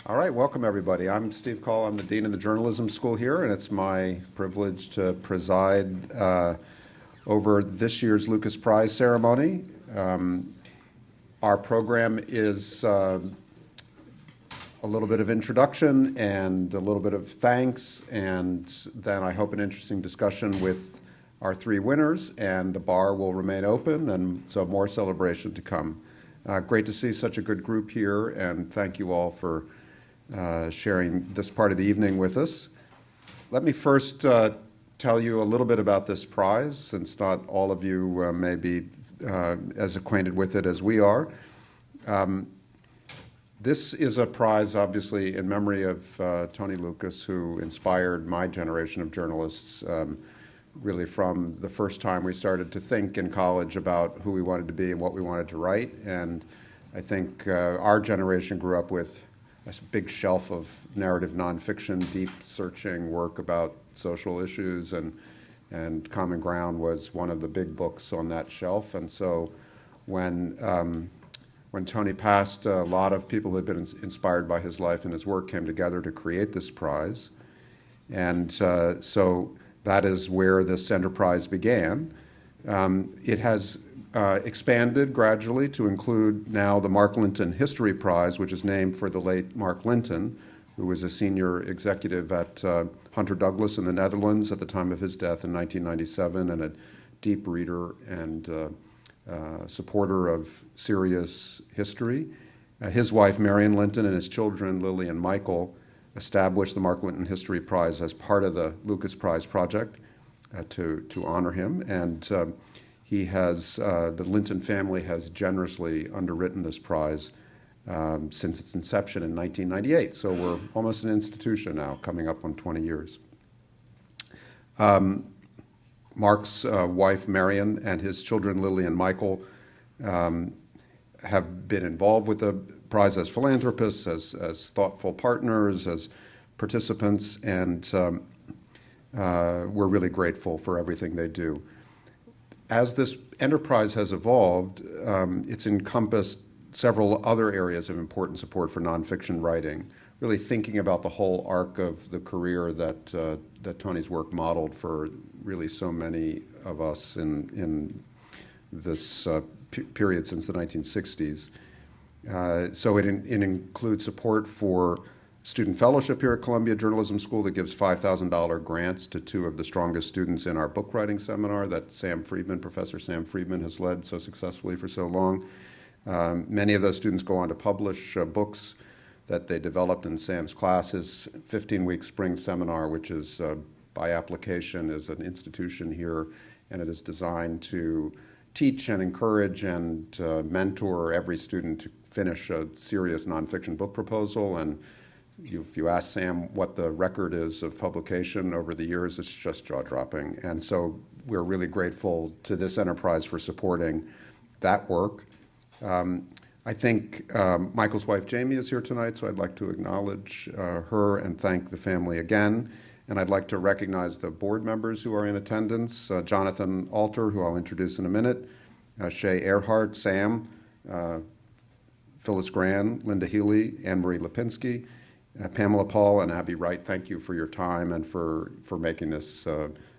All right, welcome everybody. I'm Steve Call. I'm the Dean of the Journalism School here, and it's my privilege to preside over this year's Lukas Prize ceremony. Our program is a little bit of introduction and a little bit of thanks, and then I hope an interesting discussion with our three winners, and the bar will remain open, and so more celebration to come. Great to see such a good group here, and thank you all for sharing this part of the evening with us. Let me first tell you a little bit about this prize, since not all of you may be as acquainted with it as we are. This is a prize, obviously, in memory of Tony Lukas, who inspired my generation of journalists, really from the first time we started to think in college about who we wanted to be and what we wanted to write. And I think our generation grew up with a big shelf of narrative nonfiction, deep searching work about social issues, and Common Ground was one of the big books on that shelf. And so when Tony passed, a lot of people who had been inspired by his life and his work came together to create this prize. And so that is where this enterprise began. It has expanded gradually to include now the Mark Lynton History Prize, which is named for the late Mark Lynton, who was a senior executive at Hunter Douglas in the Netherlands at the time of his death in 1997, and a deep reader and supporter of serious history. His wife, Marion Lynton, and his children, Lily and Michael, established the Mark Lynton History Prize as part of the Lukas Prize project to honor him. And he has, the Lynton family has generously underwritten this prize since its inception in 1998. So we're almost an institution now, coming up on 20 years. Mark's wife, Marion, and his children, Lily and Michael, have been involved with the prize as philanthropists, as thoughtful partners, as participants, and we're really grateful for everything they do. As this enterprise has evolved, it's encompassed several other areas of important support for nonfiction writing, really thinking about the whole arc of the career that Tony's work modeled for really so many of us in this period since the 1960s. So it includes support for student fellowship here at Columbia Journalism School that gives $5,000 grants to two of the strongest students in our book writing seminar that Professor Sam Friedman has led so successfully for so long. Many of those students go on to publish books that they developed in Sam's classes. 15-week spring seminar, which is by application, is an institution here, and it is designed to teach and encourage and mentor every student to finish a serious nonfiction book proposal. And if you ask Sam what the record is of publication over the years, it's just jaw-dropping. And so we're really grateful to this enterprise for supporting that work. I think Michael's wife, Jamie, is here tonight, so I'd like to acknowledge her and thank the family again. And I'd like to recognize the board members who are in attendance, Jonathan Alter, who I'll introduce in a minute, Shay Earhart, Sam, Phyllis Gran, Linda Healy, Anne-Marie Lipinski, Pamela Paul, and Abby Wright. Thank you for your time and for making this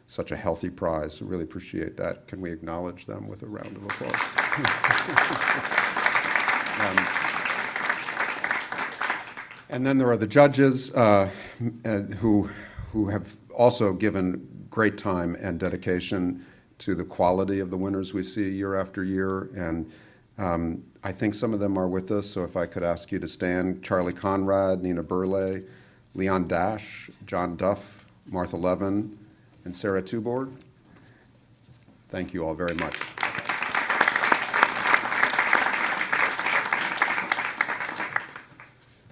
such a healthy prize. Really appreciate that. Can we acknowledge them with a round of applause? And then there are the judges who have also given great time and dedication to the quality of the winners we see year after year. And I think some of them are with us, so if I could ask you to stand. Charlie Conrad, Nina Burley, Leon Dash, John Duff, Martha Levin, and Sarah Tubord. Thank you all very much.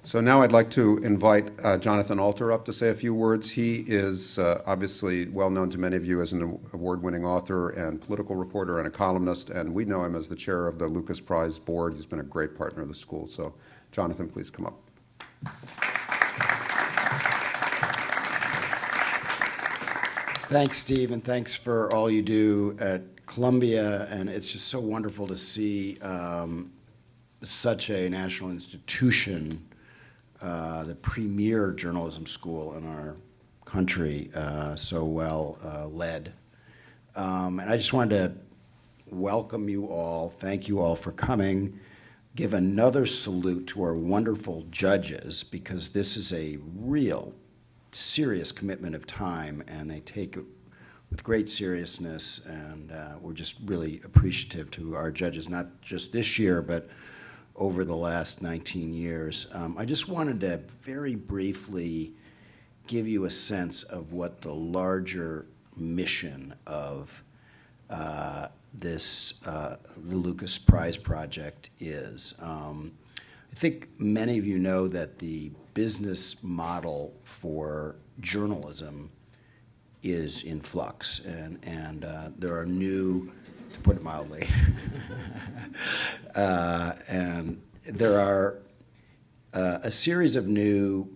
So now I'd like to invite Jonathan Alter up to say a few words. He is obviously well known to many of you as an award-winning author and political reporter and a columnist, and we know him as the chair of the Lukas Prize board. He's been a great partner of the school. So Jonathan, please come up. Thanks, Steve, and thanks for all you do at Columbia. And it's just so wonderful to see such a national institution the premier journalism school in our country, so well led. And I just wanted to welcome you all, thank you all for coming, give another salute to our wonderful judges, because this is a real serious commitment of time, and they take it with great seriousness, and we're just really appreciative to our judges, not just this year, but over the last 19 years. I just wanted to very briefly give you a sense of what the larger mission of the Lukas Prize Project is. I think many of you know that the business model for journalism is in flux, and there are new, to put it mildly, and there are a series of new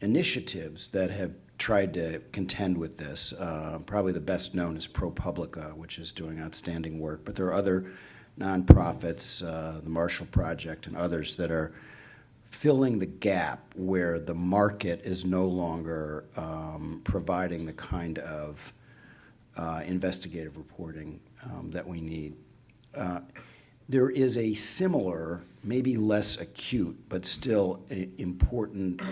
initiatives that have tried to contend with this. Probably the best known is ProPublica, which is doing outstanding work, but there are other nonprofits, the Marshall Project and others, that are filling the gap where the market is no longer providing the kind of investigative reporting that we need. There is a similar, maybe less acute, but still important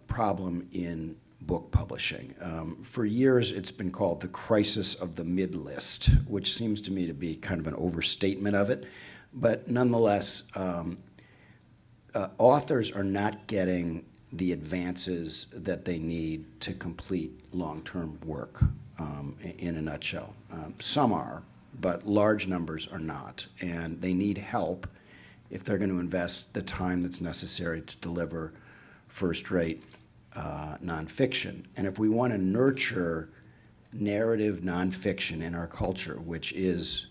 problem in book publishing. For years, it's been called the crisis of the mid-list, which seems to me to be kind of an overstatement of it. But nonetheless, authors are not getting the advances that they need to complete long-term work, in a nutshell. Some are, but large numbers are not, and they need help if they're going to invest the time that's necessary to deliver first-rate nonfiction. And if we want to nurture narrative nonfiction in our culture, which is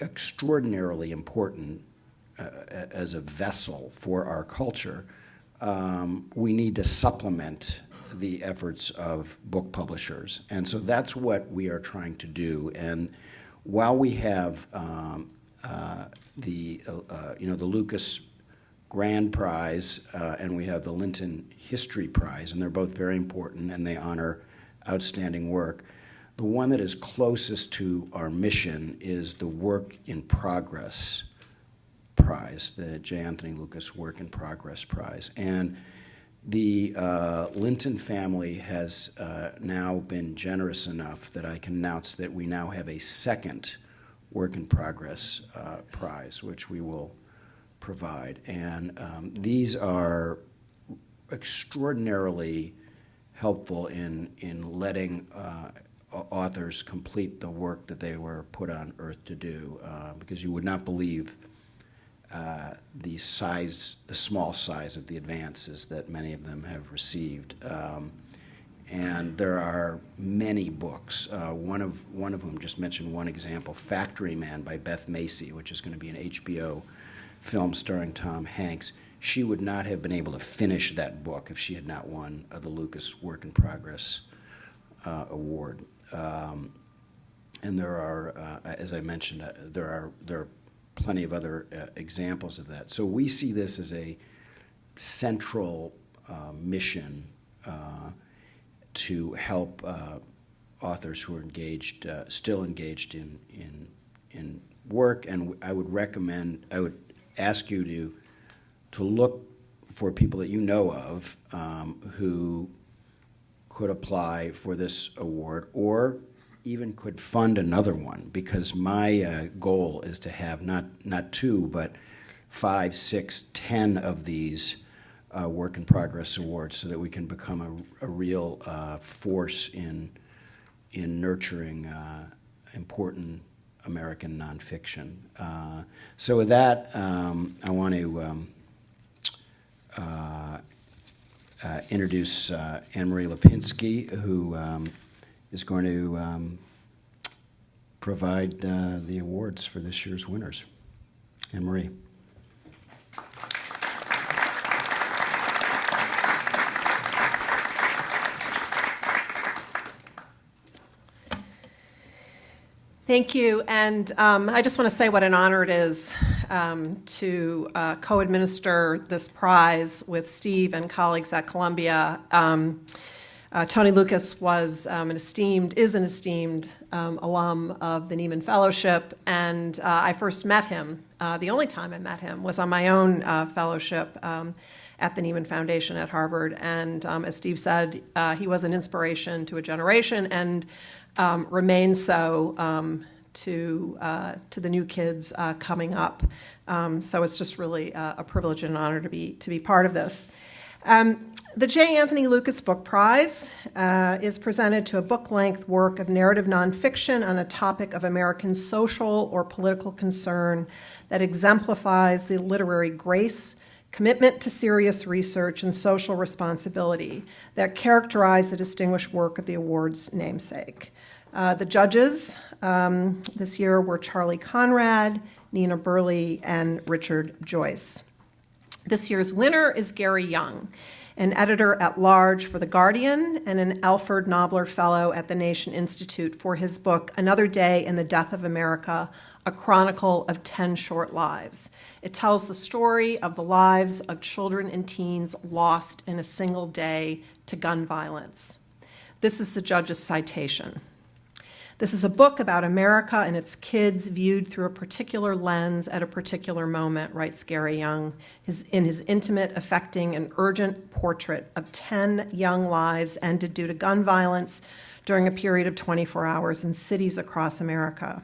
extraordinarily important as a vessel for our culture, we need to supplement the efforts of book publishers. And so that's what we are trying to do. And while we have the Lukas Grand Prize, and we have the Lynton History Prize, and they're both very important, and they honor outstanding work. The one that is closest to our mission is the Work in Progress Prize, the J. Anthony Lukas Work in Progress Prize. And the Lynton family has now been generous enough that I can announce that we now have a second Work in Progress prize, which we will provide. And these are extraordinarily helpful in letting authors complete the work that they were put on earth to do, because you would not believe the small size of the advances that many of them have received. And there are many books. One of whom just mentioned one example, Factory Man by Beth Macy, which is going to be an HBO film starring Tom Hanks. She would not have been able to finish that book if she had not won the Lukas Work in Progress Award. And there are, as I mentioned, there are plenty of other examples of that. So we see this as a central mission to help authors who are engaged, still engaged in work. And I would ask you to look for people that you know of who could apply for this award, or even could fund another one, because my goal is to have not 2, but 5, 6, 10 of these Work in Progress awards, so that we can become a real force in nurturing important American nonfiction. So with that, I want to introduce Anne-Marie Lipinski, who is going to provide the awards for this year's winners. Anne-Marie. Thank you, and I just want to say what an honor it is to co-administer this prize with Steve and colleagues at Columbia. Tony Lucas is an esteemed alum of the Nieman Fellowship, and I first met him, the only time I met him was on my own fellowship at the Nieman Foundation at Harvard, and as Steve said, he was an inspiration to a generation, and remains so to the new kids coming up. So it's just really a privilege and an honor to be part of this. The J. Anthony Lucas Book Prize is presented to a book-length work of narrative nonfiction on a topic of American social or political concern that exemplifies the literary grace, commitment to serious research, and social responsibility that characterize the distinguished work of the award's namesake. The judges this year were Charlie Conrad, Nina Burley, and Richard Joyce. This year's winner is Gary Younge, an editor-at-large for The Guardian and an Alfred Nobler Fellow at the Nation Institute for his book, Another Day in the Death of America, A Chronicle of 10 Short Lives. It tells the story of the lives of children and teens lost in a single day to gun violence. This is the judge's citation. This is a book about America and its kids viewed through a particular lens at a particular moment, writes Gary Younge, in his intimate, affecting, and urgent portrait of 10 young lives ended due to gun violence during a period of 24 hours in cities across America.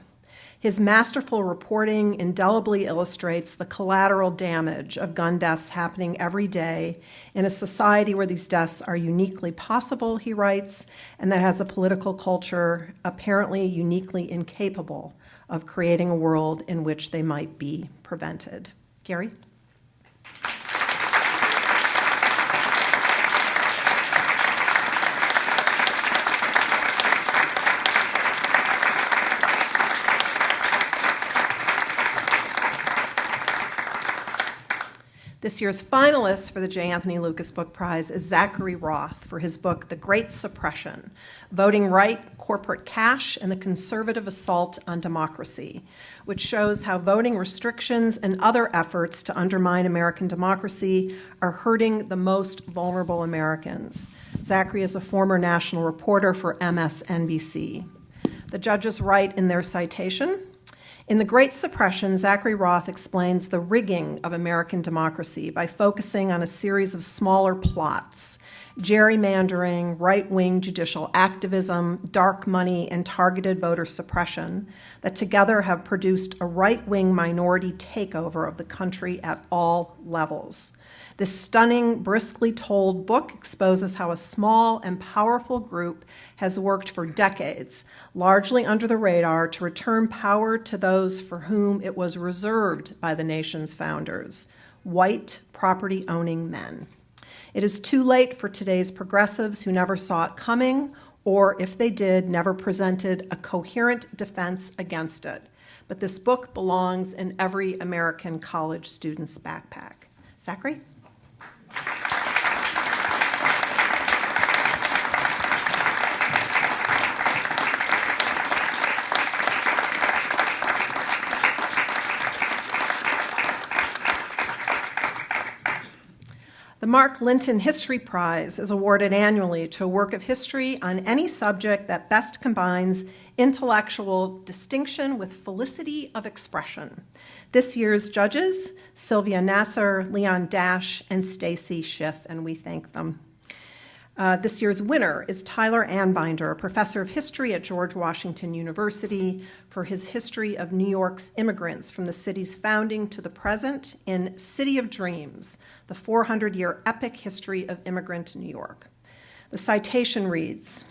His masterful reporting indelibly illustrates the collateral damage of gun deaths happening every day in a society where these deaths are uniquely possible, he writes, and that has a political culture apparently uniquely incapable of creating a world in which they might be prevented. Gary? This year's finalist for the J. Anthony Lucas Book Prize is Zachary Roth for his book, The Great Suppression, Voting Right, Corporate Cash, and the Conservative Assault on Democracy, which shows how voting restrictions and other efforts to undermine American democracy are hurting the most vulnerable Americans. Zachary is a former national reporter for MSNBC. The judges write in their citation, in The Great Suppression, Zachary Roth explains the rigging of American democracy by focusing on a series of smaller plots, gerrymandering, right-wing judicial activism, dark money, and targeted voter suppression that together have produced a right-wing minority takeover of the country at all levels. This stunning, briskly told book exposes how a small and powerful group has worked for decades, largely under the radar, to return power to those for whom it was reserved by the nation's founders, white, property-owning men. It is too late for today's progressives who never saw it coming, or if they did, never presented a coherent defense against it. But this book belongs in every American college student's backpack. Zachary? The Mark Lynton History Prize is awarded annually to a work of history on any subject that best combines intellectual distinction with felicity of expression. This year's judges, Sylvia Nasser, Leon Dash, and Stacy Schiff, and we thank them. This year's winner is Tyler Anbinder, a professor of history at George Washington University, for his history of New York's immigrants from the city's founding to the present in City of Dreams, the 400-year epic history of immigrant New York. The citation reads,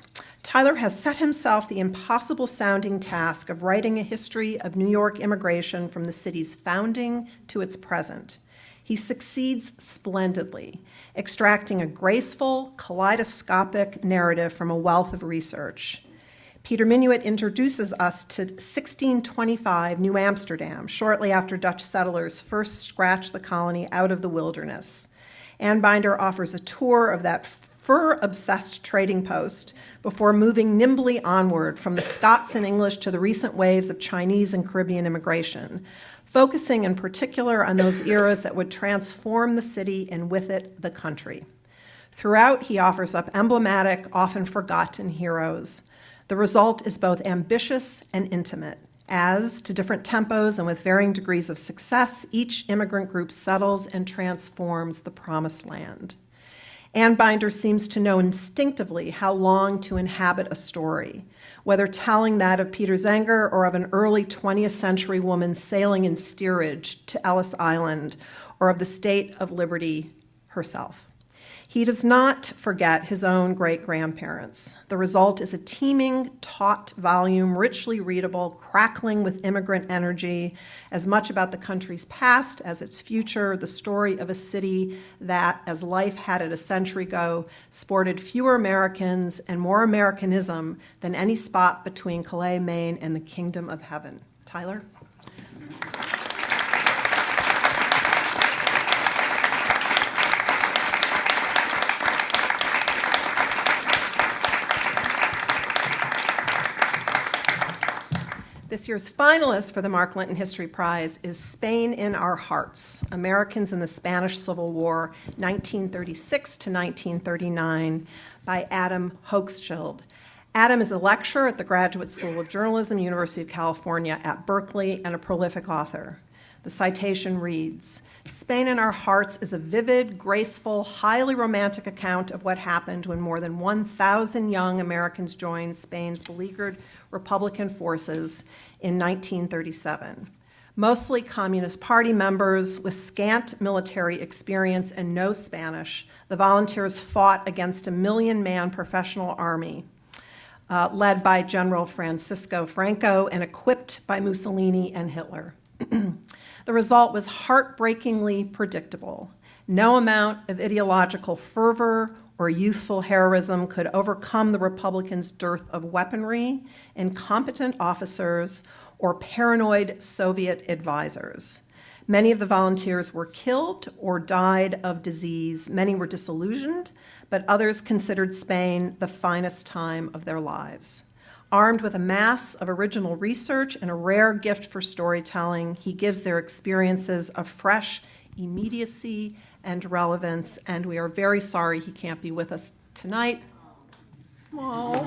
Tyler has set himself the impossible-sounding task of writing a history of New York immigration from the city's founding to its present. He succeeds splendidly, extracting a graceful, kaleidoscopic narrative from a wealth of research. Peter Minuit introduces us to 1625 New Amsterdam, shortly after Dutch settlers first scratched the colony out of the wilderness. Anbinder offers a tour of that fur-obsessed trading post before moving nimbly onward from the Scots and English to the recent waves of Chinese and Caribbean immigration, focusing in particular on those eras that would transform the city and with it the country. Throughout, he offers up emblematic, often forgotten heroes. The result is both ambitious and intimate, as, to different tempos and with varying degrees of success, each immigrant group settles and transforms the promised land. Anbinder seems to know instinctively how long to inhabit a story, whether telling that of Peter Zenger or of an early 20th century woman sailing in steerage to Ellis Island, or of the State of Liberty herself. He does not forget his own great-grandparents. The result is a teeming, taut volume, richly readable, crackling with immigrant energy, as much about the country's past as its future, the story of a city that, as life had it a century ago, sported fewer Americans and more Americanism than any spot between Calais, Maine, and the Kingdom of Heaven. Tyler? This year's finalist for the Mark Lynton History Prize is Spain in Our Hearts, Americans in the Spanish Civil War, 1936 to 1939, by Adam Hochschild. Adam is a lecturer at the Graduate School of Journalism, University of California at Berkeley, and a prolific author. The citation reads, "Spain in Our Hearts is a vivid, graceful, highly romantic account of what happened when more than 1,000 young Americans joined Spain's beleaguered Republican forces in 1937. Mostly Communist Party members with scant military experience and no Spanish, the volunteers fought against a 1,000,000-man professional army led by General Francisco Franco and equipped by Mussolini and Hitler. The result was heartbreakingly predictable. No amount of ideological fervor or youthful heroism could overcome the Republicans' dearth of weaponry, incompetent officers, or paranoid Soviet advisors. Many of the volunteers were killed or died of disease. Many were disillusioned, but others considered Spain the finest time of their lives. Armed with a mass of original research and a rare gift for storytelling, he gives their experiences a fresh immediacy and relevance, and we are very sorry he can't be with us tonight. Oh.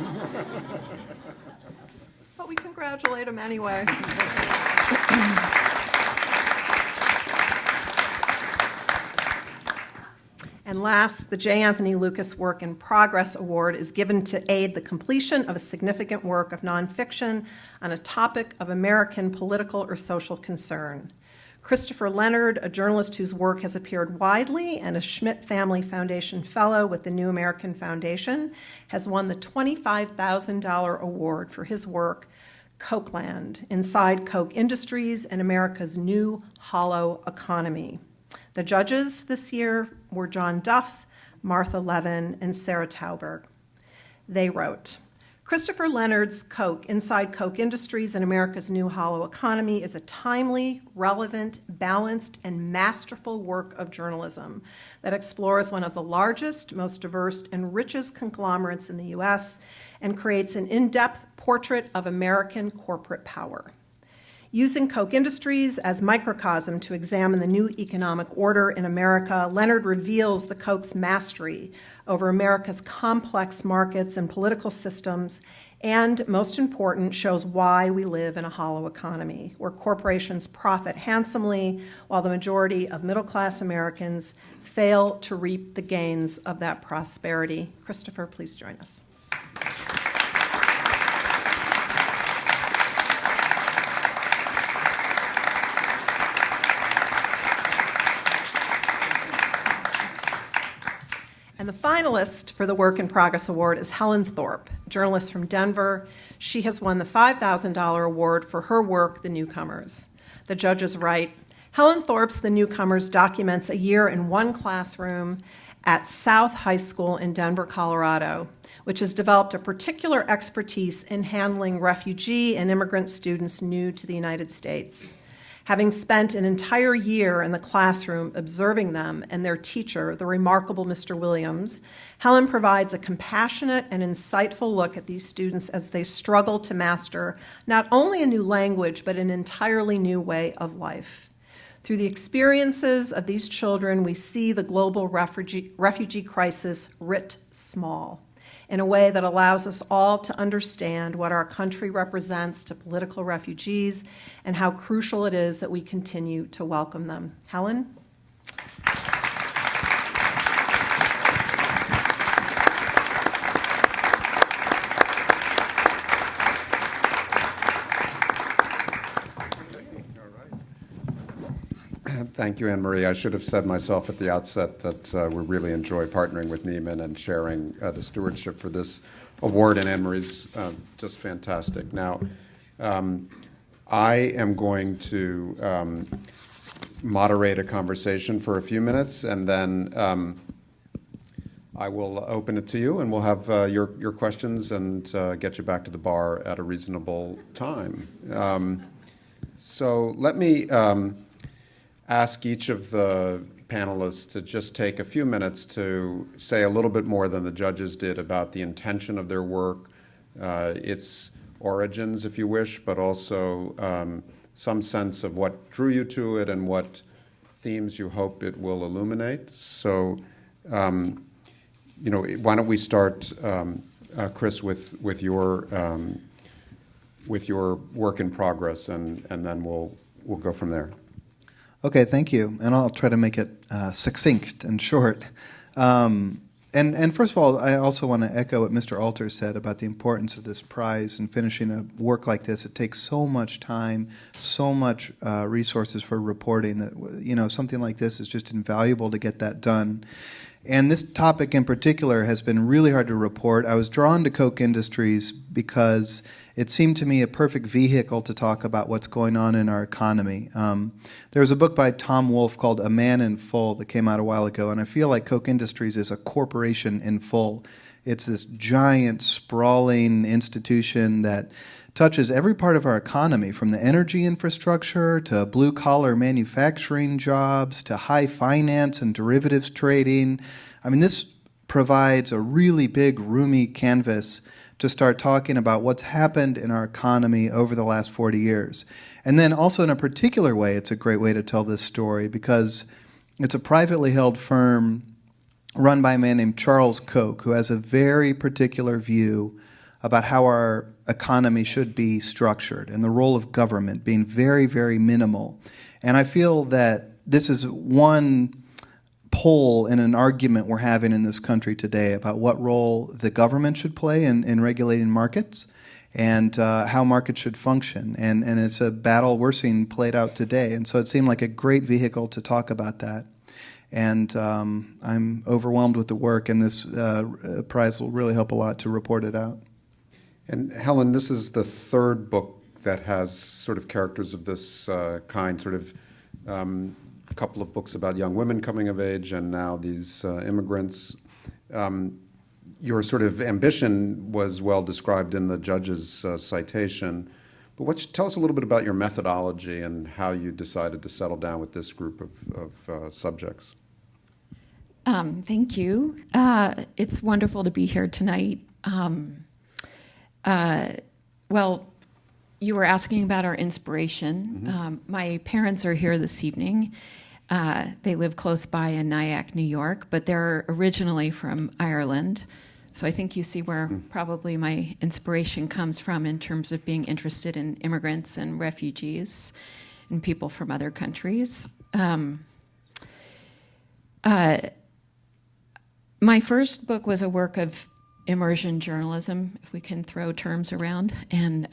But we congratulate him anyway. And last, the J. Anthony Lucas Work in Progress Award is given to aid the completion of a significant work of nonfiction on a topic of American political or social concern. Christopher Leonard, a journalist whose work has appeared widely and a Schmidt Family Foundation Fellow with the New American Foundation, has won the $25,000 award for his work, KOCHLAND, Inside Koch Industries and America's New Hollow Economy. The judges this year were John Duff, Martha Levin, and Sarah Tauberg. They wrote, Christopher Leonard's Koch, Inside Koch Industries and America's New Hollow Economy is a timely, relevant, balanced, and masterful work of journalism that explores one of the largest, most diverse, and richest conglomerates in the U.S. and creates an in-depth portrait of American corporate power. Using Koch Industries as microcosm to examine the new economic order in America, Leonard reveals the Koch's mastery over America's complex markets and political systems, and, most important, shows why we live in a hollow economy, where corporations profit handsomely while the majority of middle-class Americans fail to reap the gains of that prosperity. Christopher, please join us. And the finalist for the Work in Progress Award is Helen Thorpe, journalist from Denver. She has won the $5,000 award for her work, The Newcomers. The judges write, Helen Thorpe's The Newcomers documents a year in one classroom at South High School in Denver, Colorado, which has developed a particular expertise in handling refugee and immigrant students new to the United States. Having spent an entire year in the classroom observing them and their teacher, the remarkable Mr. Williams, Helen provides a compassionate and insightful look at these students as they struggle to master not only a new language, but an entirely new way of life. Through the experiences of these children, we see the global refugee crisis writ small, in a way that allows us all to understand what our country represents to political refugees and how crucial it is that we continue to welcome them. Helen? Thank you, Anne Marie. I should have said myself at the outset that we really enjoy partnering with Nieman and sharing the stewardship for this award, and Anne Marie's just fantastic. Now, I am going to moderate a conversation for a few minutes, and then I will open it to you, and we'll have your questions and get you back to the bar at a reasonable time. So let me ask each of the panelists to just take a few minutes to say a little bit more than the judges did about the intention of their work, its origins, if you wish, but also some sense of what drew you to it and what themes you hope it will illuminate. So, why don't we start, Chris, with your work in progress, and then we'll go from there. Okay, thank you. And I'll try to make it succinct and short. And first of all, I also want to echo what Mr. Alter said about the importance of this prize and finishing a work like this. It takes so much time, so much resources for reporting that, something like this is just invaluable to get that done. And this topic in particular has been really hard to report. I was drawn to Koch Industries because it seemed to me a perfect vehicle to talk about what's going on in our economy. There was a book by Tom Wolfe called A Man in Full that came out a while ago, and I feel like Koch Industries is a corporation in full. It's this giant, sprawling institution that touches every part of our economy, from the energy infrastructure to blue-collar manufacturing jobs to high finance and derivatives trading. I mean, this provides a really big, roomy canvas to start talking about what's happened in our economy over the last 40 years. And then also in a particular way, it's a great way to tell this story because it's a privately held firm run by a man named Charles Koch, who has a very particular view about how our economy should be structured and the role of government being very, very minimal. And I feel that this is one pole in an argument we're having in this country today about what role the government should play in regulating markets and how markets should function. And it's a battle we're seeing played out today. And so it seemed like a great vehicle to talk about that. And I'm overwhelmed with the work, and this prize will really help a lot to report it out. And Helen, this is the third book that has sort of characters of this kind, sort of a couple of books about young women coming of age and now these immigrants. Your sort of ambition was well described in the judge's citation, but tell us a little bit about your methodology and how you decided to settle down with this group of subjects. Thank you. It's wonderful to be here tonight. Well, you were asking about our inspiration. Mm-hmm. My parents are here this evening. They live close by in Nyack, New York, but they're originally from Ireland. So I think you see where probably my inspiration comes from in terms of being interested in immigrants and refugees and people from other countries. My first book was a work of immersion journalism, if we can throw terms around, and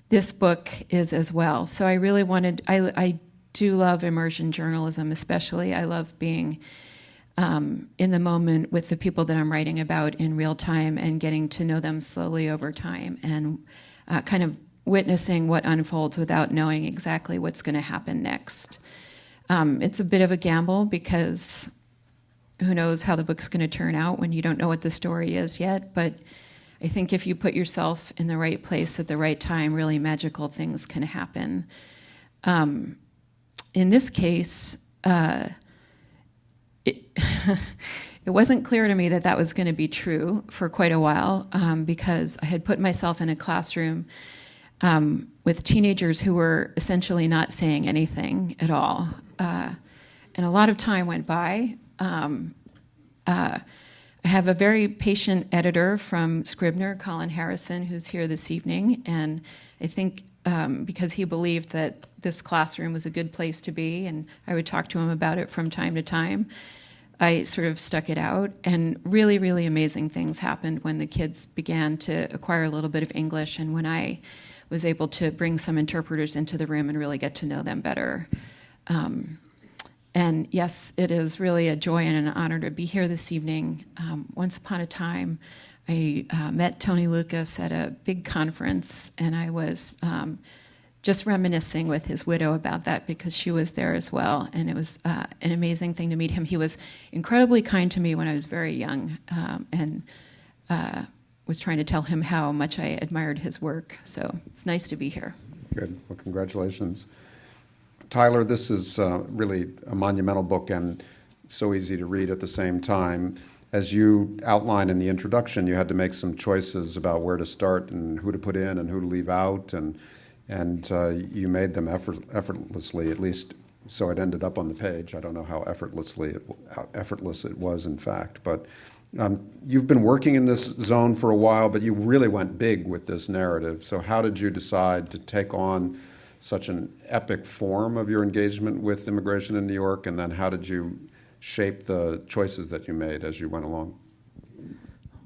this book is as well. So I really I do love immersion journalism, especially. I love being in the moment with the people that I'm writing about in real time and getting to know them slowly over time and kind of witnessing what unfolds without knowing exactly what's going to happen next. It's a bit of a gamble because who knows how the book's going to turn out when you don't know what the story is yet, but I think if you put yourself in the right place at the right time, really magical things can happen. in this case, it, it wasn't clear to me that that was going to be true for quite a while, because I had put myself in a classroom with teenagers who were essentially not saying anything at all. And a lot of time went by. I have a very patient editor from Scribner, Colin Harrison, who's here this evening, and I think because he believed that this classroom was a good place to be, and I would talk to him about it from time to time, I sort of stuck it out, and really, really amazing things happened when the kids began to acquire a little bit of English, and when I was able to bring some interpreters into the room and really get to know them better. And yes, it is really a joy and an honor to be here this evening. Once upon a time, I met Tony Lukas at a big conference, and I was just reminiscing with his widow about that because she was there as well, and it was an amazing thing to meet him. He was incredibly kind to me when I was very young, and was trying to tell him how much I admired his work. So it's nice to be here. Good. Well, congratulations. Tyler, this is really a monumental book and so easy to read at the same time. As you outline in the introduction, you had to make some choices about where to start and who to put in and who to leave out, and you made them effortlessly, at least so it ended up on the page. I don't know how effortless it was, in fact, but you've been working in this zone for a while, but you really went big with this narrative. So how did you decide to take on such an epic form of your engagement with immigration in New York, and then how did you shape the choices that you made as you went along?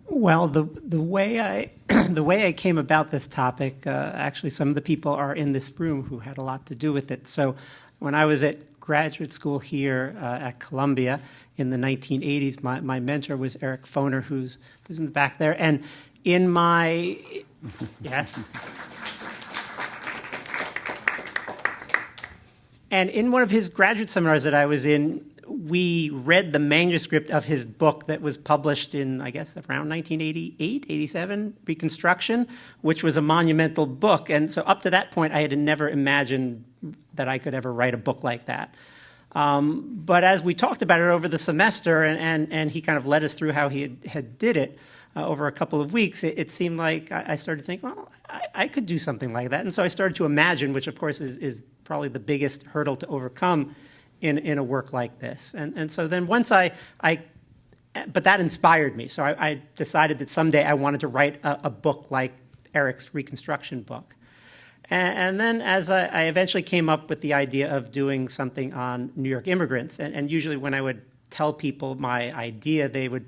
Well, the way I came about this topic, actually some of the people are in this room who had a lot to do with it. So when I was at graduate school here at Columbia in the 1980s, my mentor was Eric Foner, who's in the back there. And in my, yes. And in one of his graduate seminars that I was in, we read the manuscript of his book that was published in, I guess, around 1988, 87, Reconstruction, which was a monumental book. And so up to that point, I had never imagined that I could ever write a book like that. But as we talked about it over the semester, and he kind of led us through how he had did it over a couple of weeks, it seemed like I started to think, well, I could do something like that. And so I started to imagine, which of course is probably the biggest hurdle to overcome in a work like this. And so then once but that inspired me. So I decided that someday I wanted to write a book like Eric's Reconstruction book. And then as I eventually came up with the idea of doing something on New York immigrants, and usually when I would tell people my idea, they would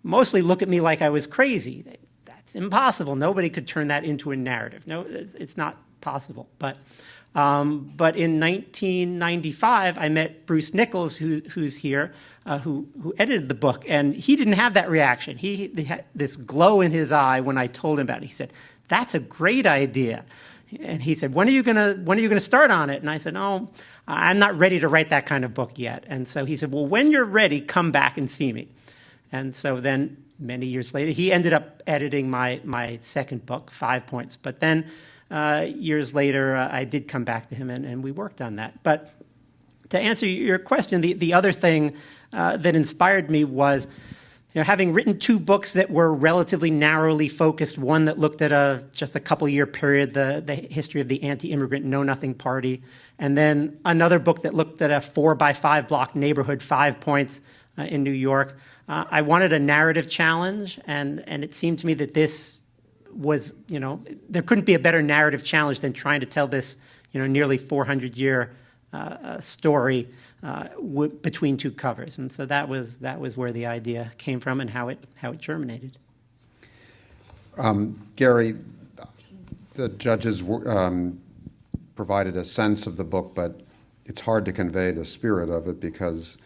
mostly look at me like I was crazy. That's impossible. Nobody could turn that into a narrative. No, it's not possible. But in 1995, I met Bruce Nichols, who's here, who edited the book, and he didn't have that reaction. He had this glow in his eye when I told him about it. He said, "That's a great idea." And he said, when are you gonna start on it? And I said, "Oh, I'm not ready to write that kind of book yet." And so he said, "Well, when you're ready, come back and see me." And so then many years later, he ended up editing my second book, 5 Points. But then years later, I did come back to him, and we worked on that. But to answer your question, the other thing that inspired me was, having written 2 books that were relatively narrowly focused, one that looked at just a couple-year period, the history of the anti-immigrant Know-Nothing Party, and then another book that looked at a 4-by-5 block neighborhood, 5 Points in New York. I wanted a narrative challenge, and it seemed to me that this was, there couldn't be a better narrative challenge than trying to tell this, nearly 400-year story between 2 covers. And so that was where the idea came from and how it germinated. Gary, the judges provided a sense of the book, but it's hard to convey the spirit of it because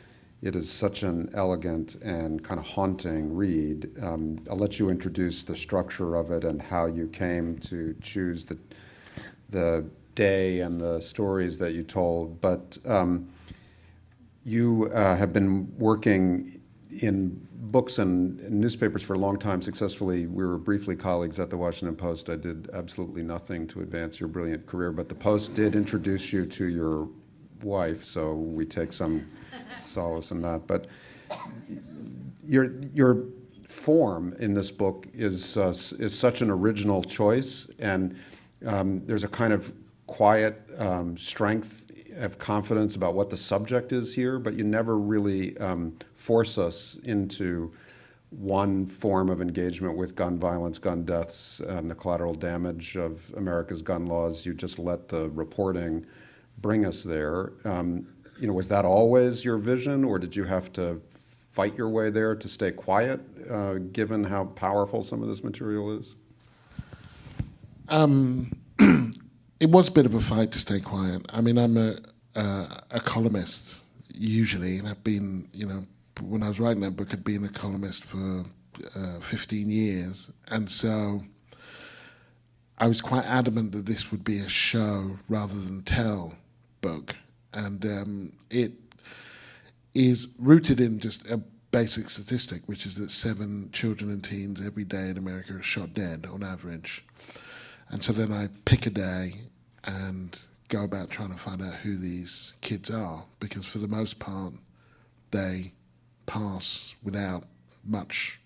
it is such an elegant and kind of haunting read. I'll let you introduce the structure of it and how you came to choose the day and the stories that you told. But you have been working in books and newspapers for a long time successfully. We were briefly colleagues at the Washington Post. I did absolutely nothing to advance your brilliant career, but the Post did introduce you to your wife, so we take some solace in that. But your form in this book is such an original choice, and there's a kind of quiet strength of confidence about what the subject is here, but you never really force us into one form of engagement with gun violence, gun deaths, and the collateral damage of America's gun laws. You just let the reporting bring us there. Was that always your vision, or did you have to fight your way there to stay quiet, given how powerful some of this material is? It was a bit of a fight to stay quiet. I mean, I'm a columnist usually, and I've been, when I was writing that book, I'd been a columnist for 15 years, and so I was quite adamant that this would be a show rather than tell book, and it is rooted in just a basic statistic, which is that 7 children and teens every day in America are shot dead on average. And so then I pick a day and go about trying to find out who these kids are, because for the most part, they pass without much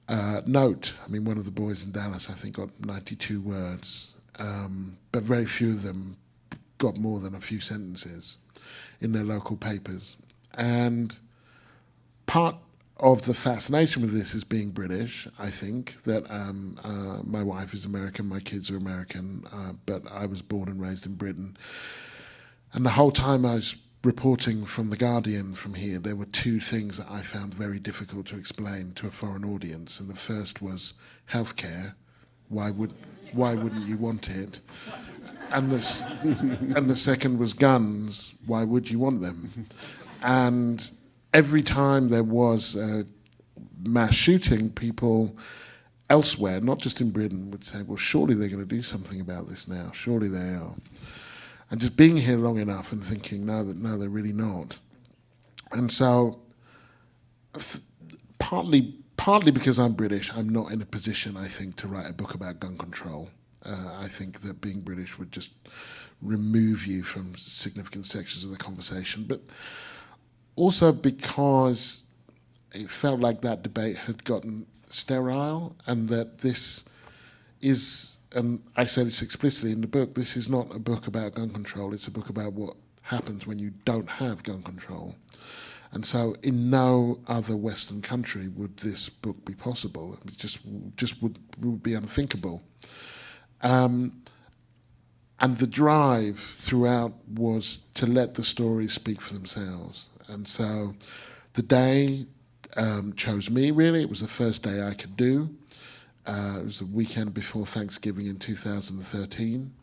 note. I mean, one of the boys in Dallas, I think, got 92 words, but very few of them got more than a few sentences in their local papers. And part of the fascination with this is being British, I think, that my wife is American, my kids are American, but I was born and raised in Britain. And the whole time I was reporting from The Guardian from here, there were 2 things that I found very difficult to explain to a foreign audience. And the first was healthcare. Why wouldn't you want it? And the second was guns. Why would you want them? And every time there was a mass shooting, people elsewhere, not just in Britain, would say, well, surely they're going to do something about this now. Surely they are. And just being here long enough and thinking, no, they're really not. And so partly because I'm British, I'm not in a position, I think, to write a book about gun control. I think that being British would just remove you from significant sections of the conversation. But also because it felt like that debate had gotten sterile, and that this is, and I say this explicitly in the book, this is not a book about gun control, it's a book about what happens when you don't have gun control. And so in no other Western country would this book be possible. It just would be unthinkable. And the drive throughout was to let the stories speak for themselves. And so the day chose me, really. It was the first day I could do. It was the weekend before Thanksgiving in 2013.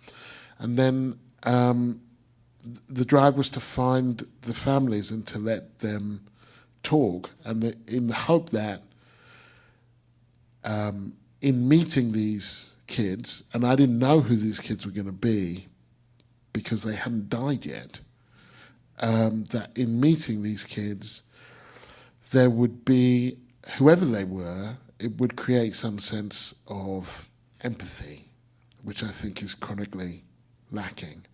And then the drive was to find the families and to let them talk, and in the hope that in meeting these kids, and I didn't know who these kids were going to be because they hadn't died yet, that in meeting these kids, there would be, whoever they were, it would create some sense of empathy, which I think is chronically lacking.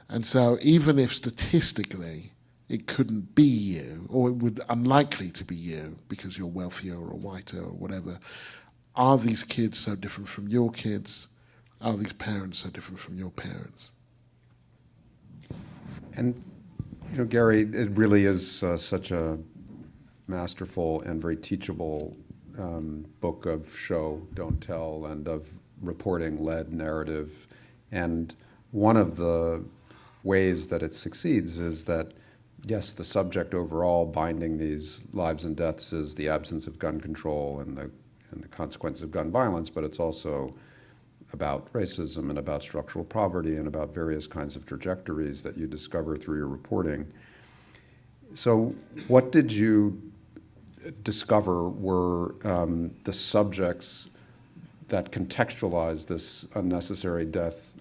And so even if statistically it couldn't be you, or it would unlikely to be you because you're wealthier or whiter or whatever, are these kids so different from your kids? Are these parents so different from your parents? And, Gary, it really is such a masterful and very teachable book of show, don't tell, and of reporting-led narrative. And one of the ways that it succeeds is that, yes, the subject overall binding these lives and deaths is the absence of gun control and the consequences of gun violence, but it's also about racism and about structural poverty and about various kinds of trajectories that you discover through your reporting. So what did you discover were the subjects that contextualize this unnecessary death?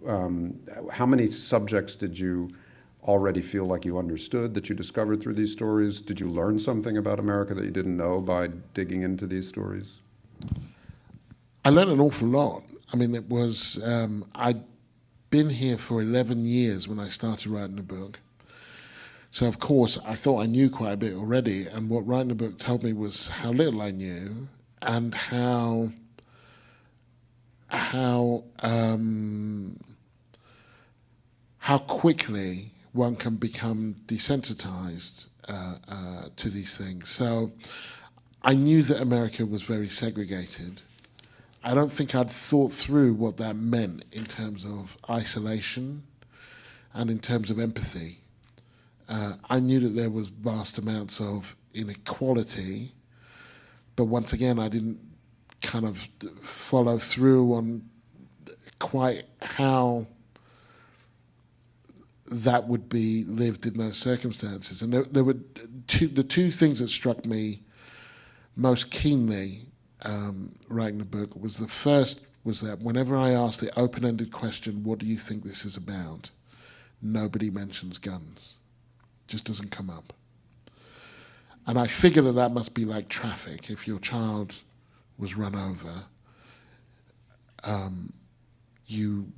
How many subjects did you already feel like you understood that you discovered through these stories? Did you learn something about America that you didn't know by digging into these stories? I learned an awful lot. I mean, it was, I'd been here for 11 years when I started writing the book. So, of course, I thought I knew quite a bit already, and what writing the book told me was how little I knew and how quickly one can become desensitized to these things. So I knew that America was very segregated. I don't think I'd thought through what that meant in terms of isolation and in terms of empathy. I knew that there was vast amounts of inequality, but once again, I didn't kind of follow through on quite how that would be lived in those circumstances. And there were the two things that struck me most keenly writing the book was the first was that whenever I asked the open-ended question, what do you think this is about? Nobody mentions guns. Just doesn't come up. And I figure that must be like traffic. If your child was run over, you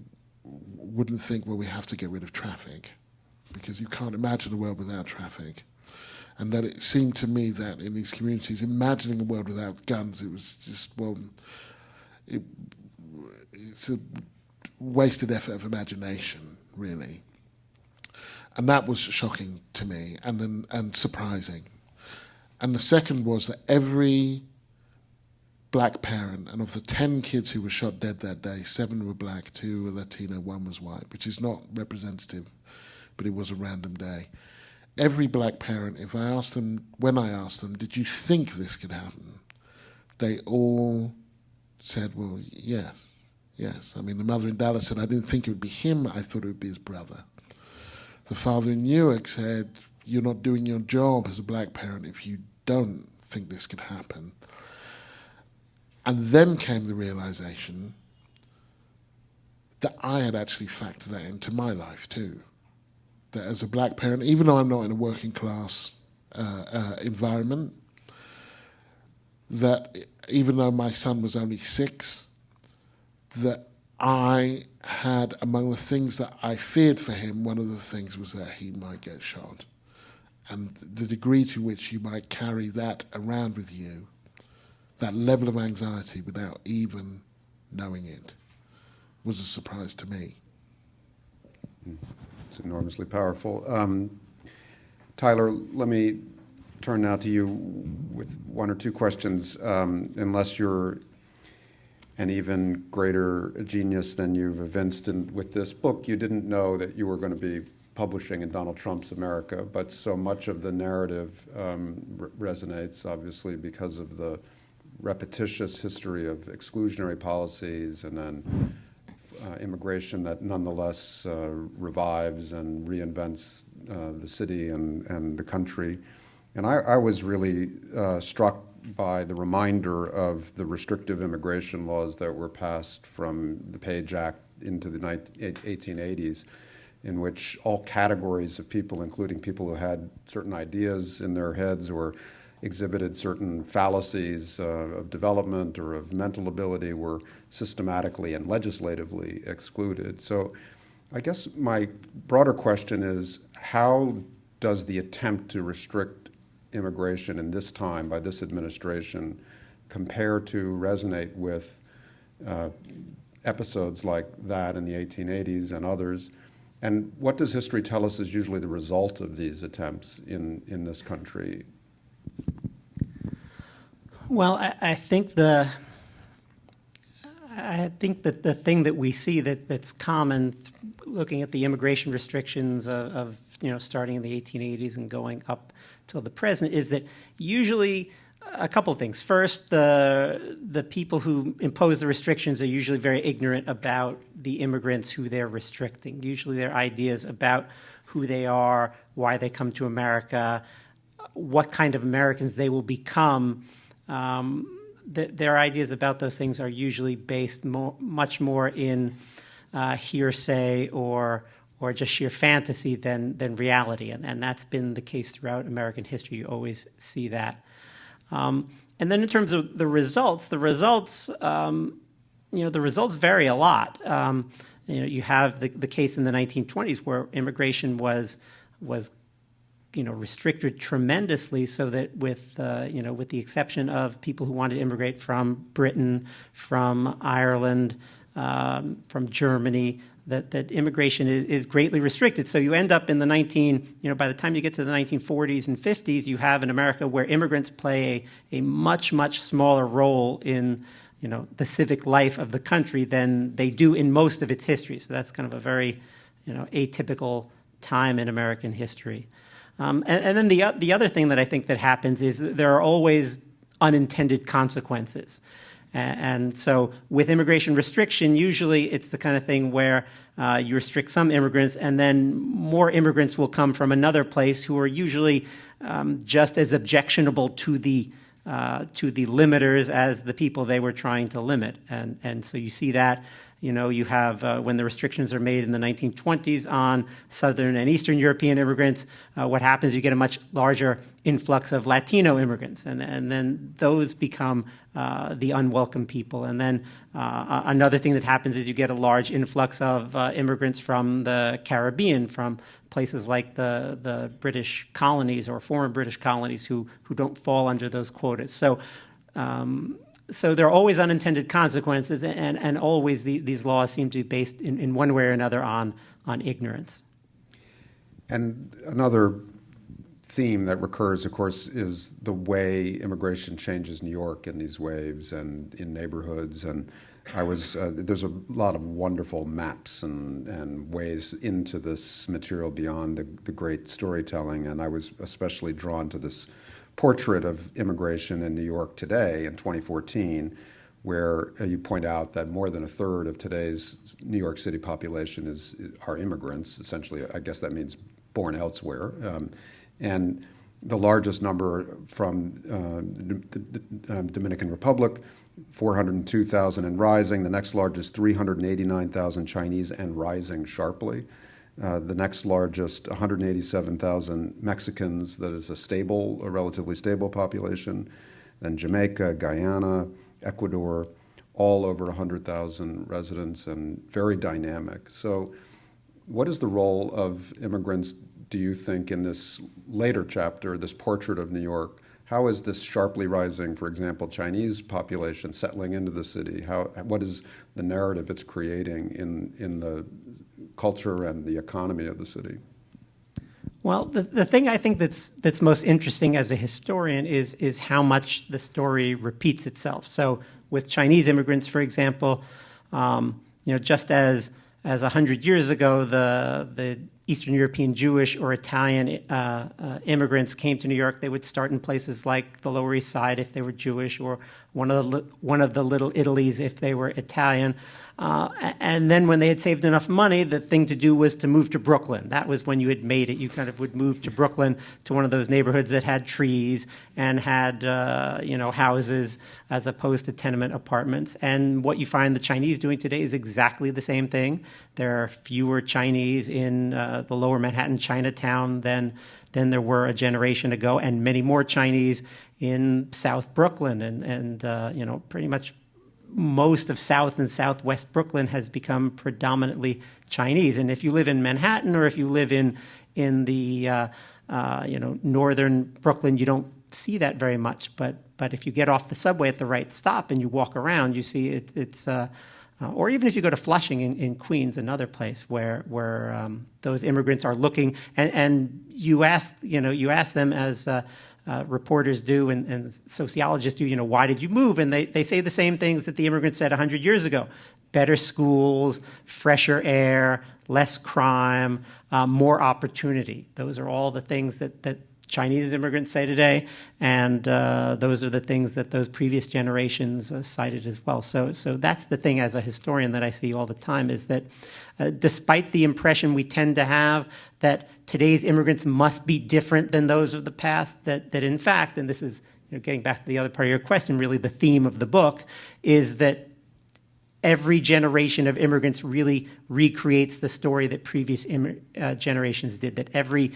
wouldn't think, well, we have to get rid of traffic, because you can't imagine a world without traffic. And that it seemed to me that in these communities, imagining a world without guns, it was just, well, it's a wasted effort of imagination, really. And that was shocking to me and surprising. And the second was that every black parent, and of the 10 kids who were shot dead that day, 7 were black, 2 were Latino, 1 was white, which is not representative, but it was a random day. Every black parent, when I asked them, did you think this could happen? They all said, well, yes. I mean, the mother in Dallas said, I didn't think it would be him, I thought it would be his brother. The father in Newark said, you're not doing your job as a black parent if you don't think this could happen. And then came the realization that I had actually factored that into my life too. That as a black parent, even though I'm not in a working class environment, that even though my son was only 6, that I had, among the things that I feared for him, one of the things was that he might get shot. And the degree to which you might carry that around with you, that level of anxiety without even knowing it, was a surprise to me. It's enormously powerful. Tyler, let me turn now to you with 1 or 2 questions. Unless you're an even greater genius than you've evinced with this book, you didn't know that you were going to be publishing in Donald Trump's America, but so much of the narrative resonates, obviously, because of the repetitious history of exclusionary policies and then immigration that nonetheless revives and reinvents the city and the country. And I was really struck by the reminder of the restrictive immigration laws that were passed from the Page Act into the 1880s, in which all categories of people, including people who had certain ideas in their heads or exhibited certain fallacies of development or of mental ability, were systematically and legislatively excluded. So I guess my broader question is, how does the attempt to restrict immigration in this time by this administration compare to resonate with episodes like that in the 1880s and others? And what does history tell us is usually the result of these attempts in this country? Well, I think that the thing that we see that's common, looking at the immigration restrictions of starting in the 1880s and going up till the present, is that usually a couple of things. First, the people who impose the restrictions are usually very ignorant about the immigrants who they're restricting. Usually their ideas about who they are, why they come to America, what kind of Americans they will become. Their ideas about those things are usually based much more in hearsay or or just sheer fantasy than reality. And that's been the case throughout American history. You always see that. And then in terms of the results, the results vary a lot. You have the case in the 1920s where immigration was restricted tremendously, so that with the exception of people who wanted to immigrate from Britain, from Ireland, from Germany, that immigration is greatly restricted. So you end up in by the time you get to the 1940s and 50s, you have in America where immigrants play a much, much smaller role in the civic life of the country than they do in most of its history. So that's kind of a very atypical time in American history. And then the other thing that I think that happens is that there are always unintended consequences. And so with immigration restriction, usually it's the kind of thing where you restrict some immigrants and then more immigrants will come from another place who are usually just as objectionable to the limiters as the people they were trying to limit. And so you see that, you have when the restrictions are made in the 1920s on Southern and Eastern European immigrants, what happens, you get a much larger influx of Latino immigrants. And then those become the unwelcome people. And then another thing that happens is you get a large influx of immigrants from the Caribbean, from places like the British colonies or former British colonies who don't fall under those quotas. So there are always unintended consequences, and always these laws seem to be based in one way or another on ignorance. And another theme that recurs, of course, is the way immigration changes New York in these waves and in neighborhoods. And there's a lot of wonderful maps and ways into this material beyond the great storytelling. And I was especially drawn to this portrait of immigration in New York today in 2014, where you point out that more than a third of today's New York City population are immigrants. Essentially, I guess that means born elsewhere. And the largest number from the Dominican Republic, 402,000 and rising. The next largest, 389,000 Chinese and rising sharply. The next largest, 187,000 Mexicans. That is a relatively stable population. Then Jamaica, Guyana, Ecuador, all over 100,000 residents and very dynamic. So what is the role of immigrants, do you think, in this later chapter, this portrait of New York? How is this sharply rising, for example, Chinese population settling into the city? What is the narrative it's creating in the culture and the economy of the city? Well, the thing I think that's most interesting as a historian is how much the story repeats itself. So with Chinese immigrants, for example, just as 100 years ago, the Eastern European Jewish or Italian immigrants came to New York, they would start in places like the Lower East Side if they were Jewish, or one of the Little Italies if they were Italian. And then when they had saved enough money, the thing to do was to move to Brooklyn. That was when you had made it. You kind of would move to Brooklyn, to one of those neighborhoods that had trees and had houses as opposed to tenement apartments. And what you find the Chinese doing today is exactly the same thing. There are fewer Chinese in the lower Manhattan Chinatown than there were a generation ago, and many more Chinese in South Brooklyn. And pretty much most of South and Southwest Brooklyn has become predominantly Chinese. And if you live in Manhattan, or if you live in the northern Brooklyn, you don't see that very much. But if you get off the subway at the right stop and you walk around, you see it's or even if you go to Flushing in Queens, another place where those immigrants are looking, and you ask them as reporters do and sociologists do, why did you move? And they say the same things that the immigrants said 100 years ago: better schools, fresher air, less crime, more opportunity. Those are all the things that Chinese immigrants say today, and those are the things that those previous generations cited as well. So that's the thing as a historian that I see all the time, is that despite the impression we tend to have that today's immigrants must be different than those of the past, that in fact, and this is getting back to the other part of your question, really the theme of the book, is that every generation of immigrants really recreates the story that previous generations did, that every,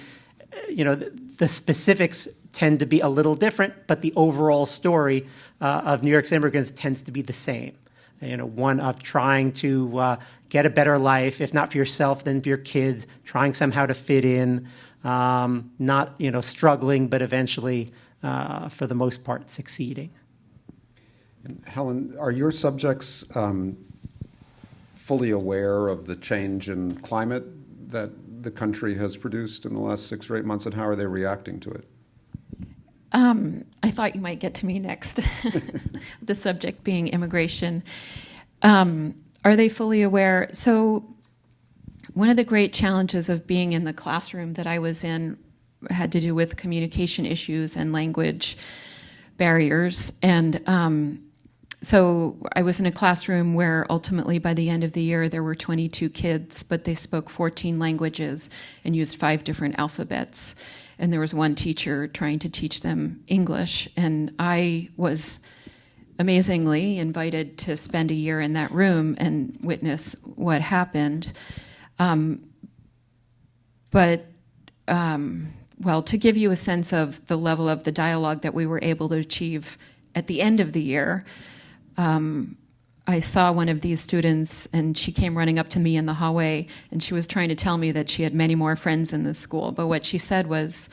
the specifics tend to be a little different, but the overall story of New York's immigrants tends to be the same. One of trying to get a better life, if not for yourself, then for your kids, trying somehow to fit in, not, struggling, but eventually, for the most part, succeeding. And Helen, are your subjects fully aware of the change in climate that the country has produced in the last 6 or 8 months, and how are they reacting to it? I thought you might get to me next, the subject being immigration. Are they fully aware? So one of the great challenges of being in the classroom that I was in had to do with communication issues and language barriers. And so I was in a classroom where ultimately by the end of the year there were 22 kids, but they spoke 14 languages and used 5 different alphabets. And there was one teacher trying to teach them English, and I was amazingly invited to spend a year in that room and witness what happened. Well, to give you a sense of the level of the dialogue that we were able to achieve at the end of the year, I saw one of these students, and she came running up to me in the hallway, and she was trying to tell me that she had many more friends in this school. But what she said was,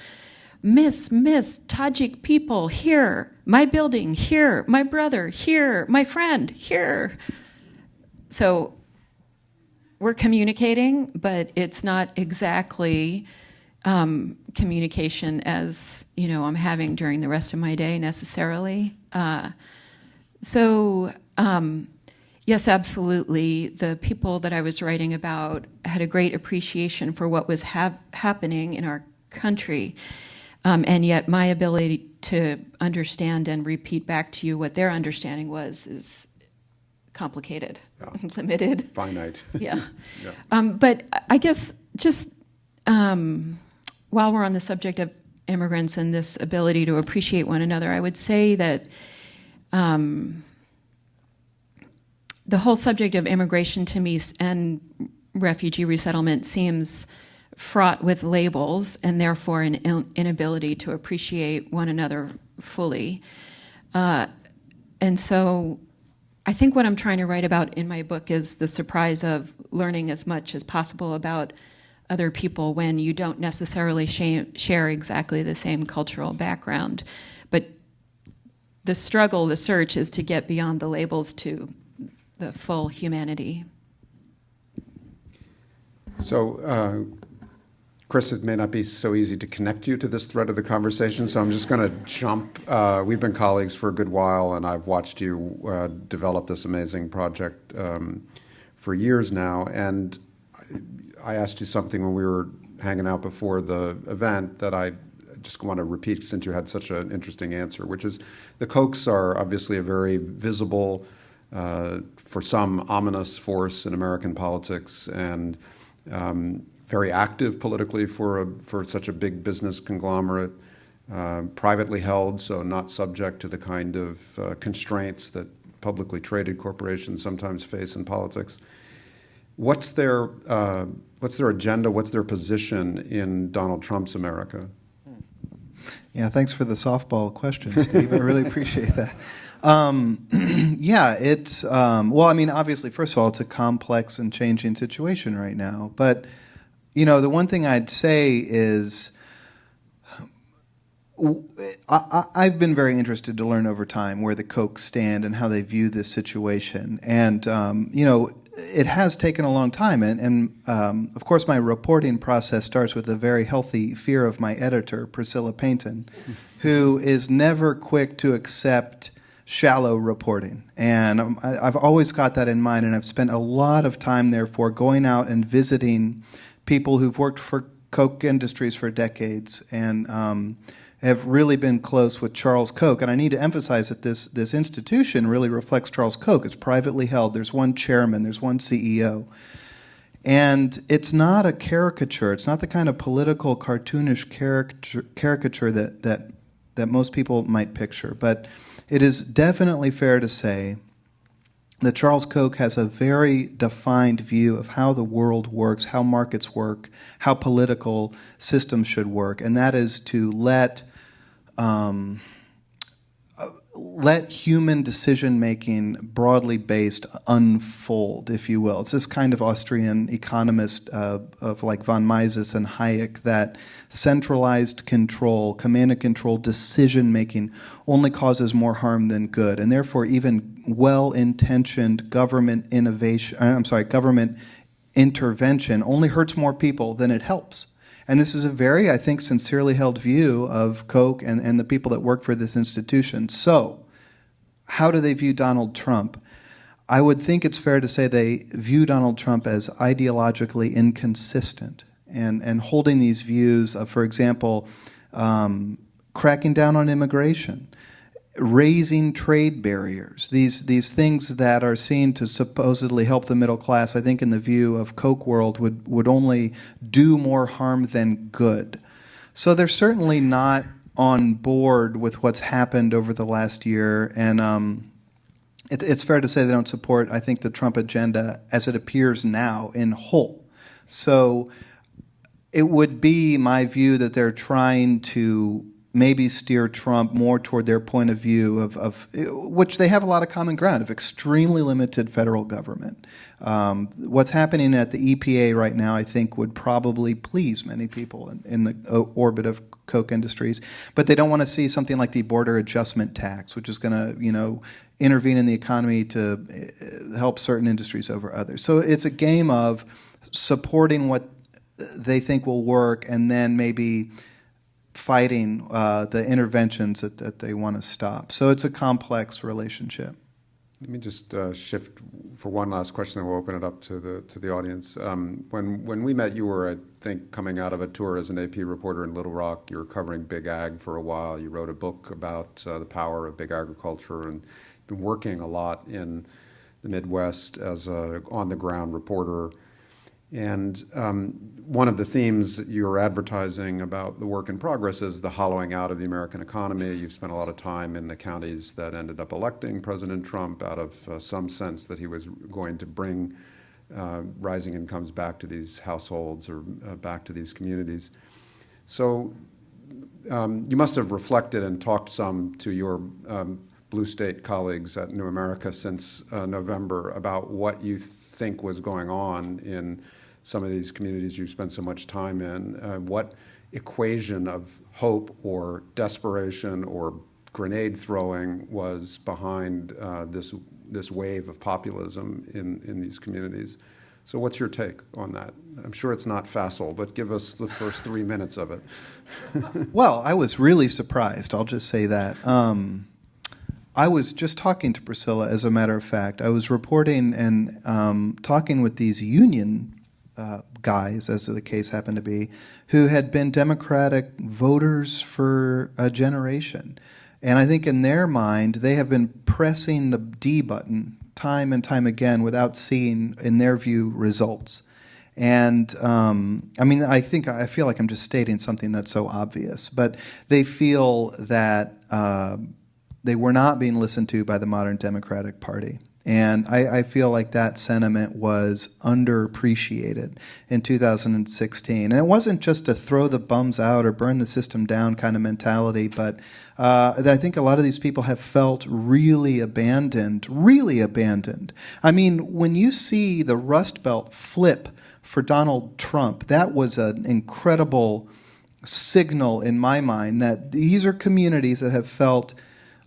Miss, Tajik people, here. My building, here. My brother, here. My friend, here. So we're communicating, but it's not exactly communication as, I'm having during the rest of my day necessarily. Yes, absolutely. The people that I was writing about had a great appreciation for what was happening in our country, and yet my ability to understand and repeat back to you what their understanding is complicated, limited. Finite. Yeah. Yeah. But I guess just while we're on the subject of immigrants and this ability to appreciate one another, I would say that the whole subject of immigration to me and refugee resettlement seems fraught with labels and therefore an inability to appreciate one another fully. And so I think what I'm trying to write about in my book is the surprise of learning as much as possible about other people when you don't necessarily share exactly the same cultural background. But the struggle, the search, is to get beyond the labels to the full humanity. So, Chris, it may not be so easy to connect you to this thread of the conversation, so I'm just going to jump. We've been colleagues for a good while, and I've watched you develop this amazing project for years now. And I asked you something when we were hanging out before the event that I just want to repeat since you had such an interesting answer, which is the Kochs are obviously a very visible, for some, ominous force in American politics, and very active politically for such a big business conglomerate, privately held, so not subject to the kind of constraints that publicly traded corporations sometimes face in politics. What's their agenda? What's their position in Donald Trump's America? Yeah, thanks for the softball question, Steve. I really appreciate that. Yeah, it's, well, I mean, obviously, first of all, it's a complex and changing situation right now. But, the one thing I'd say is I've been very interested to learn over time where the Kochs stand and how they view this situation. And, it has taken a long time. And of course, my reporting process starts with a very healthy fear of my editor, Priscilla Paynton, who is never quick to accept shallow reporting. And I've always got that in mind, and I've spent a lot of time, therefore, going out and visiting people who've worked for Koch Industries for decades and have really been close with Charles Koch. And I need to emphasize that this institution really reflects Charles Koch. It's privately held. There's one chairman. There's one CEO. And it's not a caricature. It's not the kind of political, cartoonish caricature that most people might picture. But it is definitely fair to say that Charles Koch has a very defined view of how the world works, how markets work, how political systems should work, and that is to let human decision-making, broadly based, unfold, if you will. It's this kind of Austrian economist of like von Mises and Hayek, that centralized control, command and control decision-making only causes more harm than good, and therefore even well-intentioned government government intervention only hurts more people than it helps. And this is a very, I think, sincerely held view of Koch and the people that work for this institution. So, how do they view Donald Trump? I would think it's fair to say they view Donald Trump as ideologically inconsistent and holding these views of, for example, cracking down on immigration, raising trade barriers, these things that are seen to supposedly help the middle class, I think in the view of Koch world would only do more harm than good. So they're certainly not on board with what's happened over the last year, and it's fair to say they don't support, I think, the Trump agenda as it appears now in whole. So it would be my view that they're trying to maybe steer Trump more toward their point of view of which they have a lot of common ground, of extremely limited federal government. What's happening at the EPA right now, I think, would probably please many people in the orbit of Koch Industries, but they don't want to see something like the border adjustment tax, which is going to, intervene in the economy to help certain industries over others. So it's a game of supporting what they think will work and then maybe fighting the interventions that they want to stop. So it's a complex relationship. Let me just shift for one last question, then we'll open it up to the audience. When we met, you were, I think, coming out of a tour as an AP reporter in Little Rock. You were covering big ag for a while. You wrote a book about the power of big agriculture and been working a lot in the Midwest as a on-the-ground reporter. And one of the themes that you're advertising about the work in progress is the hollowing out of the American economy. You've spent a lot of time in the counties that ended up electing President Trump out of some sense that he was going to bring rising incomes back to these households or back to these communities. So you must have reflected and talked some to your blue state colleagues at New America since November about what you think was going on in some of these communities you spent so much time in. What equation of hope or desperation or grenade throwing was behind this wave of populism in these communities? So what's your take on that? I'm sure it's not facile, but give us the first 3 minutes of it. Well, I was really surprised, I'll just say that. I was just talking to Priscilla, as a matter of fact. I was reporting and talking with these union guys, as the case happened to be, who had been Democratic voters for a generation. And I think in their mind, they have been pressing the D button time and time again without seeing, in their view, results. And I feel like I'm just stating something that's so obvious, but they feel that they were not being listened to by the modern Democratic Party. And I feel like that sentiment was underappreciated in 2016. And it wasn't just to throw the bums out or burn the system down kind of mentality, but I think a lot of these people have felt really abandoned, really abandoned. I mean, when you see the Rust Belt flip for Donald Trump, that was an incredible signal in my mind that these are communities that have felt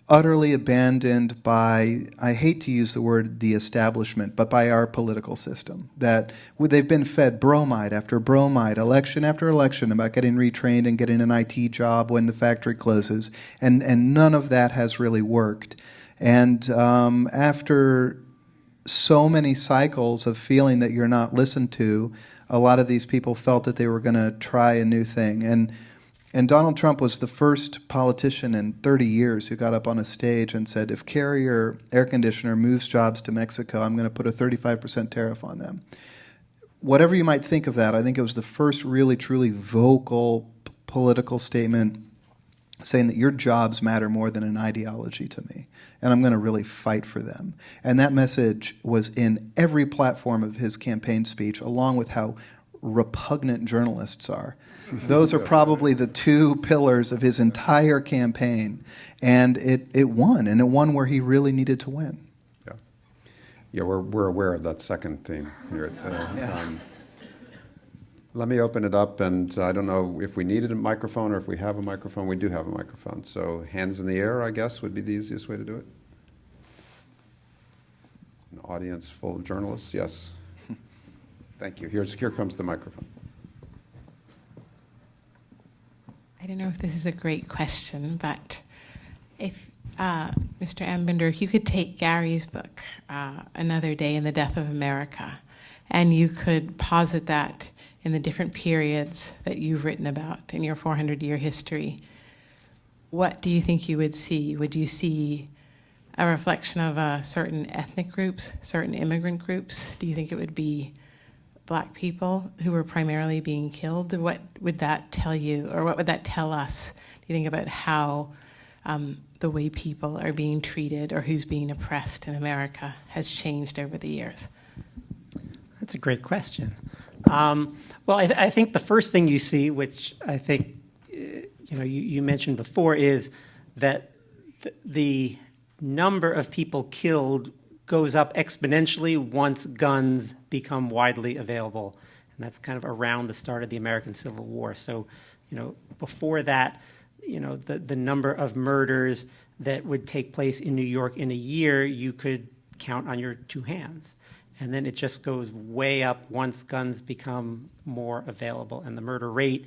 utterly abandoned by, I hate to use the word the establishment, but by our political system. That they've been fed bromide after bromide, election after election about getting retrained and getting an IT job when the factory closes, and none of that has really worked. And after so many cycles of feeling that you're not listened to, a lot of these people felt that they were going to try a new thing. And Donald Trump was the first politician in 30 years who got up on a stage and said, if Carrier Air Conditioner moves jobs to Mexico, I'm going to put a 35% tariff on them. Whatever you might think of that, I think it was the first really, truly vocal political statement saying that your jobs matter more than an ideology to me, and I'm going to really fight for them. And that message was in every platform of his campaign speech, along with how repugnant journalists are. Those are probably the two pillars of his entire campaign, and it won, and it won where he really needed to win. Yeah, we're aware of that second theme here. Let me open it up, and I don't know if we needed a microphone or if we have a microphone. We do have a microphone, so hands in the air, I guess, would be the easiest way to do it. An audience full of journalists, yes. Thank you. Here comes the microphone. I don't know if this is a great question, but if, Mr. Anbinder, if you could take Gary's book, Another Day in the Death of America, and you could posit that in the different periods that you've written about in your 400-year history, what do you think you would see? Would you see a reflection of certain ethnic groups, certain immigrant groups? Do you think it would be Black people who were primarily being killed? What would that tell you, or what would that tell us? Do you think about how the way people are being treated or who's being oppressed in America has changed over the years? That's a great question. Well, I think the first thing you see, which I think you mentioned before, is that the number of people killed goes up exponentially once guns become widely available, and that's kind of around the start of the American Civil War. So, before that, the number of murders that would take place in New York in a year, you could count on your two hands. And then it just goes way up once guns become more available. And the murder rate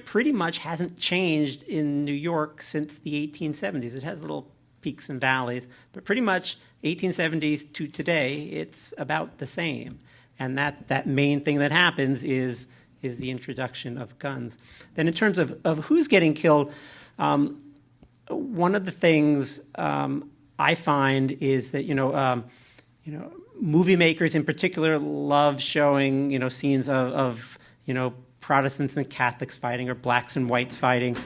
pretty much hasn't changed in New York since the 1870s. It has little peaks and valleys, but pretty much 1870s to today, it's about the same. And that main thing that happens is the introduction of guns. Then in terms of who's getting killed, one of the things I find is that, movie makers in particular love showing, scenes of Protestants and Catholics fighting or blacks and whites fighting.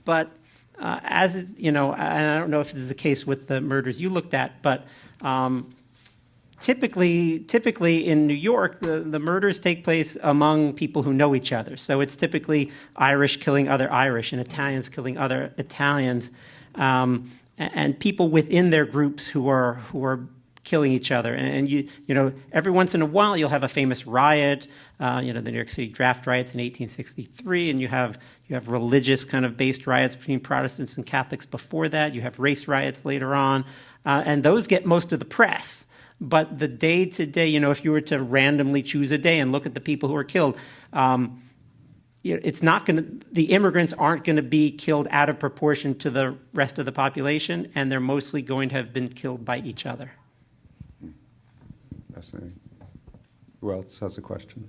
But and I don't know if this is the case with the murders you looked at, but typically in New York, the murders take place among people who know each other. So it's typically Irish killing other Irish and Italians killing other Italians, and people within their groups who are killing each other. And every once in a while you'll have a famous riot, the New York City draft riots in 1863, and you have religious kind of based riots between Protestants and Catholics before that. You have race riots later on, and those get most of the press. But the day-to-day, if you were to randomly choose a day and look at the people who are killed, it's not going to. The immigrants aren't going to be killed out of proportion to the rest of the population, and they're mostly going to have been killed by each other. Fascinating. Who else has a question?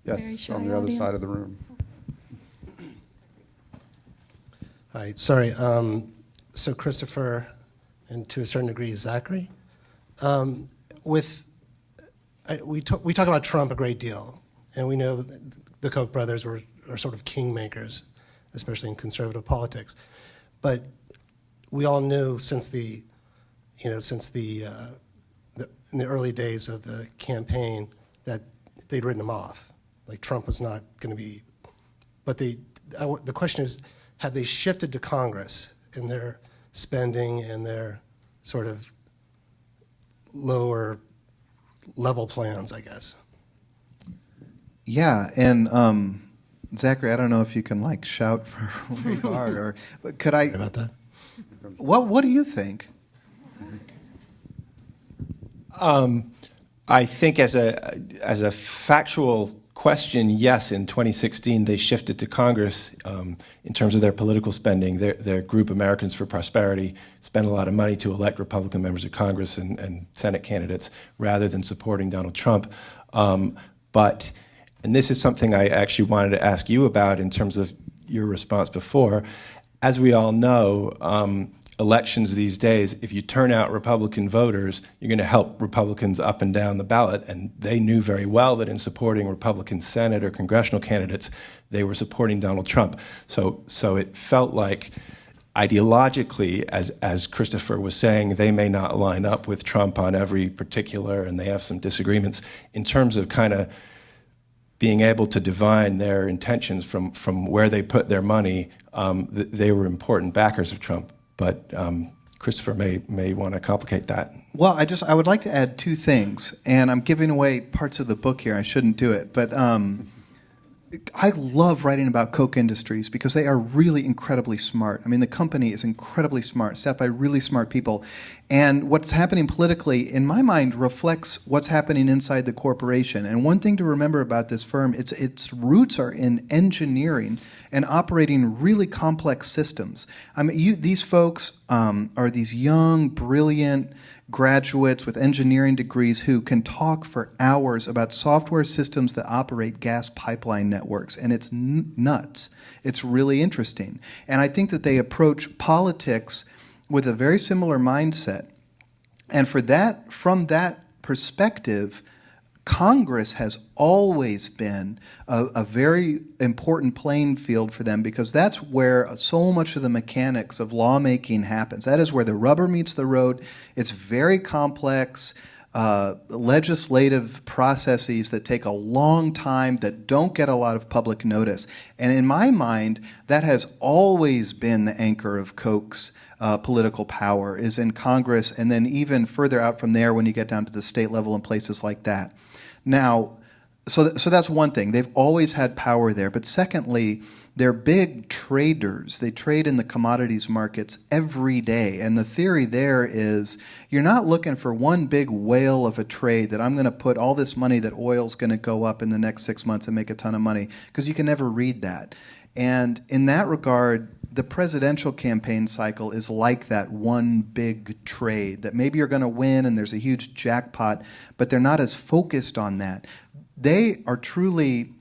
Yes, on the other side of the room. Hi, sorry. So Christopher, and to a certain degree, Zachary. We talk about Trump a great deal, and we know the Koch brothers are sort of kingmakers, especially in conservative politics. But we all knew since in the early days of the campaign that they'd written him off. Like Trump was not going to be. But the question is, have they shifted to Congress in their spending and their sort of lower level plans, I guess? Yeah, and Zachary, I don't know if you can shout for really hard, but could I? About that. What do you think? I think as a factual question, yes, in 2016 they shifted to Congress in terms of their political spending. Their group, Americans for Prosperity, spent a lot of money to elect Republican members of Congress and Senate candidates rather than supporting Donald Trump. And this is something I actually wanted to ask you about in terms of your response before. As we all know, elections these days, if you turn out Republican voters, you're going to help Republicans up and down the ballot. And they knew very well that in supporting Republican Senate or congressional candidates, they were supporting Donald Trump. So it felt like ideologically, as Christopher was saying, they may not line up with Trump on every particular, and they have some disagreements in terms of kind of being able to divine their intentions from where they put their money. They were important backers of Trump. But Christopher may want to complicate that. Well, I would like to add two things, and I'm giving away parts of the book here. I shouldn't do it, but I love writing about Koch Industries because they are really incredibly smart. I mean, the company is incredibly smart, staffed by really smart people. And what's happening politically, in my mind, reflects what's happening inside the corporation. And one thing to remember about this firm, its roots are in engineering and operating really complex systems. I mean, these folks are these young, brilliant graduates with engineering degrees who can talk for hours about software systems that operate gas pipeline networks, and it's nuts. It's really interesting. And I think that they approach politics with a very similar mindset. And from that perspective, Congress has always been a very important playing field for them because that's where so much of the mechanics of lawmaking happens. That is where the rubber meets the road. It's very complex legislative processes that take a long time, that don't get a lot of public notice. And in my mind, that has always been the anchor of Koch's political power, is in Congress, and then even further out from there when you get down to the state level and places like that. Now, so that's one thing. They've always had power there. But secondly, they're big traders. They trade in the commodities markets every day. And the theory there is you're not looking for one big whale of a trade that I'm going to put all this money that oil's going to go up in the next 6 months and make a ton of money, because you can never read that. And in that regard, the presidential campaign cycle is like that one big trade that maybe you're going to win and there's a huge jackpot, but they're not as focused on that. They are truly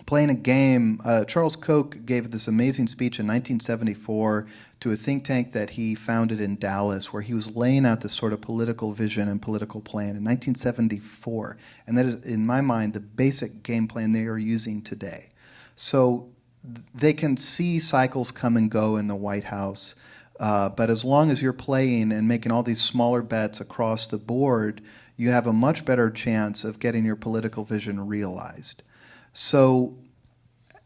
playing a game. Charles Koch gave this amazing speech in 1974 to a think tank that he founded in Dallas, where he was laying out this sort of political vision and political plan in 1974. And that is, in my mind, the basic game plan they are using today. So they can see cycles come and go in the White House, but as long as you're playing and making all these smaller bets across the board, you have a much better chance of getting your political vision realized. So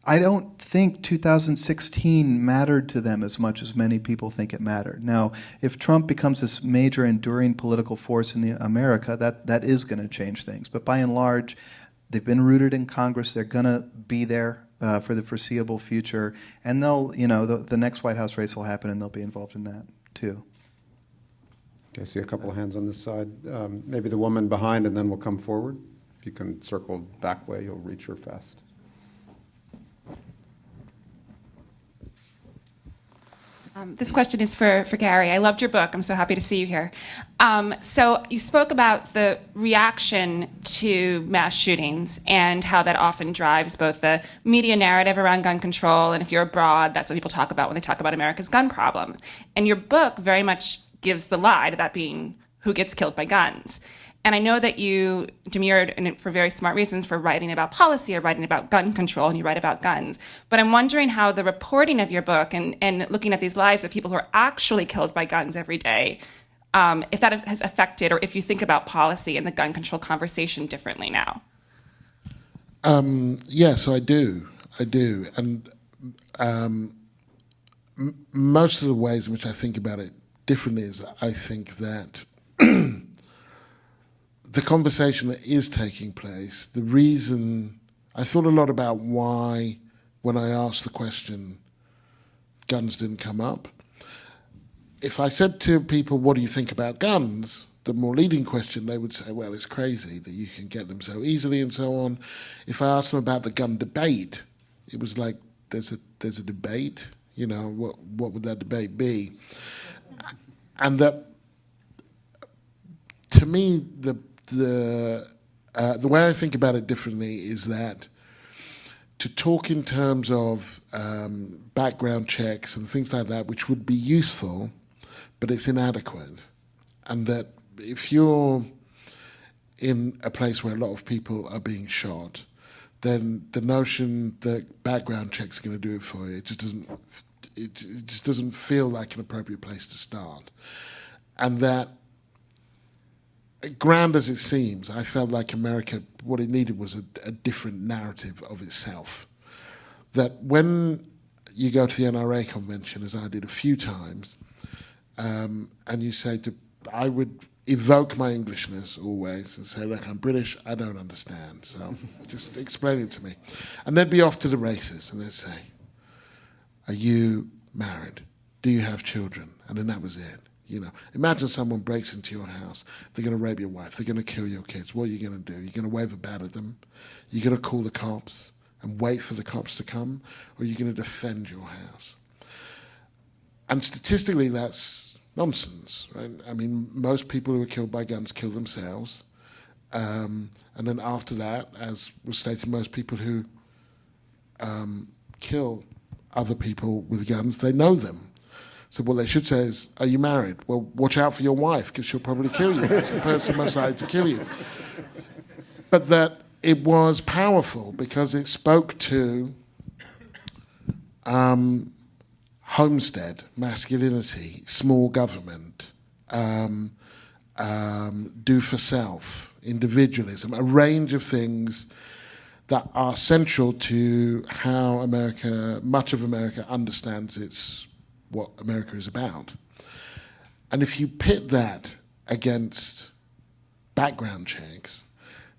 I don't think 2016 mattered to them as much as many people think it mattered. Now, if Trump becomes this major enduring political force in America, that is going to change things. But by and large, they've been rooted in Congress. They're going to be there for the foreseeable future, and they'll, the next White House race will happen, and they'll be involved in that too. Okay, I see a couple of hands on this side. Maybe the woman behind, and then we'll come forward. If you can circle back way, you'll reach her fast. This question is for Gary. I loved your book. I'm so happy to see you here. So you spoke about the reaction to mass shootings and how that often drives both the media narrative around gun control, and if you're abroad, that's what people talk about when they talk about America's gun problem. And your book very much gives the lie to that being who gets killed by guns. And I know that you demurred, and for very smart reasons, for writing about policy or writing about gun control, and you write about guns. But I'm wondering how the reporting of your book and looking at these lives of people who are actually killed by guns every day, if that has affected, or if you think about policy and the gun control conversation differently now. Yes, I do. And most of the ways in which I think about it differently is I think that the conversation that is taking place, the reason, I thought a lot about why, when I asked the question, guns didn't come up. If I said to people, what do you think about guns? The more leading question, they would say, well, it's crazy that you can get them so easily and so on. If I asked them about the gun debate, it was like, there's a debate, what would that debate be? And that, to me, the way I think about it differently is that to talk in terms of background checks and things like that, which would be useful, but it's inadequate. And that if you're in a place where a lot of people are being shot, then the notion that background checks are going to do it for you, it just doesn't feel like an appropriate place to start. And that, grand as it seems, I felt like America, what it needed was a different narrative of itself. That when you go to the NRA convention, as I did a few times, and you say I would evoke my Englishness always and say, look, I'm British, I don't understand, so just explain it to me. And they'd be off to the races, and they'd say, are you married? Do you have children? And then that was it. You know, imagine someone breaks into your house. They're going to rape your wife. They're going to kill your kids. What are you going to do? You're going to wave a bat at them? You're going to call the cops and wait for the cops to come? Or are you going to defend your house? And statistically, that's nonsense, right? I mean, most people who are killed by guns kill themselves. And then after that, as was stated, most people who kill other people with guns, they know them. So what they should say is, are you married? Well, watch out for your wife, because she'll probably kill you. That's the person most likely to kill you. But that it was powerful because it spoke to homestead, masculinity, small government, do for self, individualism, a range of things that are central to how America, much of America, understands what America is about. And if you pit that against background checks,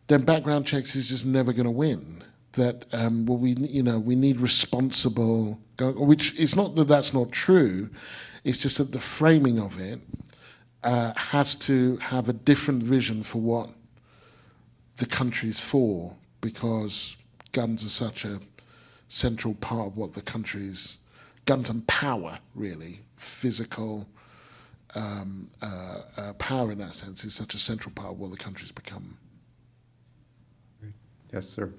then background checks is just never going to win. That we need responsible, which is not that that's not true. It's just that the framing of it has to have a different vision for what the country's for, because guns are such a central part of what the country's, guns and power, really, physical power in that sense is such a central part of what the country's become. Yes, sir.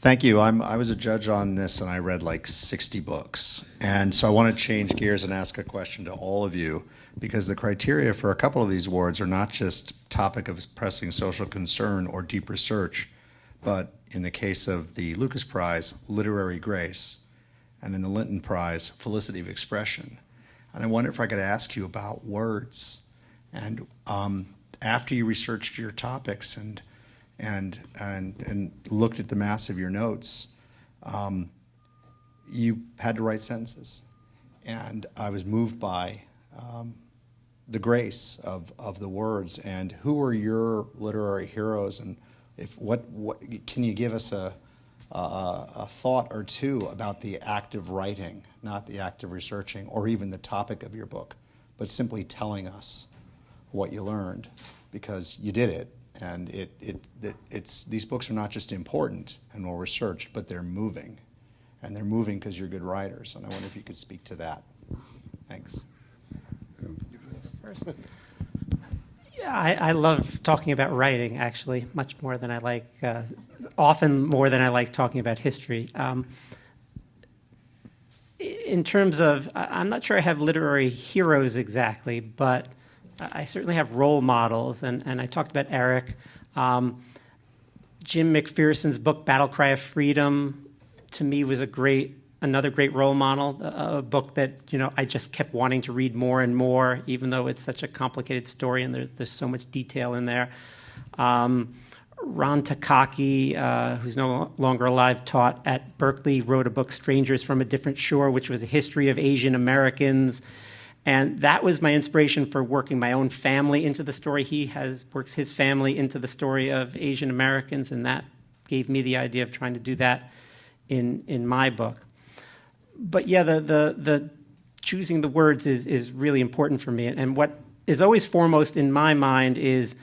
Thank you. I was a judge on this, and I read like 60 books. And so I want to change gears and ask a question to all of you, because the criteria for a couple of these awards are not just topic of pressing social concern or deep research, but in the case of the Lukas Prize, literary grace, and in the Lynton Prize, felicity of expression. And I wonder if I could ask you about words. And after you researched your topics and looked at the mass of your notes, you had to write sentences. And I was moved by the grace of the words. And who were your literary heroes? And what can you give us a thought or two about the act of writing, not the act of researching, or even the topic of your book, but simply telling us what you learned, because you did it. And these books are not just important and well researched, but they're moving. And they're moving because you're good writers. And I wonder if you could speak to that. Thanks. Yeah, I love talking about writing, actually, much more than I like, often more than I like talking about history. In terms of, I'm not sure I have literary heroes exactly, but I certainly have role models, and I talked about Eric. Jim McPherson's book, Battle Cry of Freedom, to me was another great role model, a book that I just kept wanting to read more and more, even though it's such a complicated story and there's so much detail in there. Ron Takaki, who's no longer alive, taught at Berkeley, wrote a book, Strangers from a Different Shore, which was a history of Asian Americans. And that was my inspiration for working my own family into the story. He works his family into the story of Asian Americans, and that gave me the idea of trying to do that in my book. But yeah, the choosing the words is really important for me. And what is always foremost in my mind is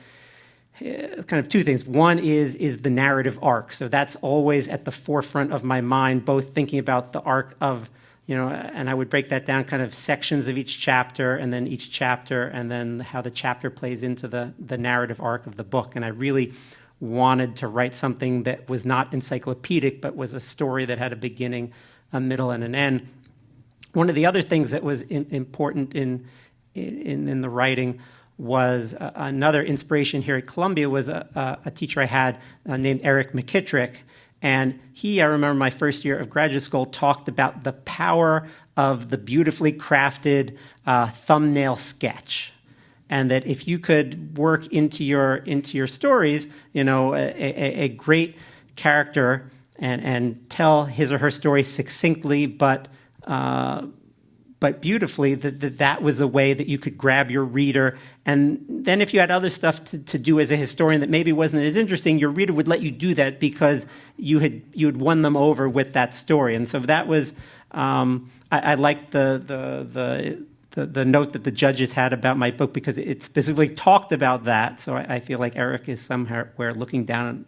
kind of two things. One is the narrative arc. So that's always at the forefront of my mind, both thinking about the arc of, and I would break that down kind of sections of each chapter, and then each chapter, and then how the chapter plays into the narrative arc of the book. And I really wanted to write something that was not encyclopedic, but was a story that had a beginning, a middle, and an end. One of the other things that was important in the writing was another inspiration here at Columbia was a teacher I had named Eric McKittrick. And he, I remember my first year of graduate school, talked about the power of the beautifully crafted thumbnail sketch. And that if you could work into your stories, a great character and tell his or her story succinctly but beautifully, that was a way that you could grab your reader. And then if you had other stuff to do as a historian that maybe wasn't as interesting, your reader would let you do that because you had won them over with that story. And so that was, I liked the note that the judges had about my book because it specifically talked about that. So I feel like Eric is somewhere looking down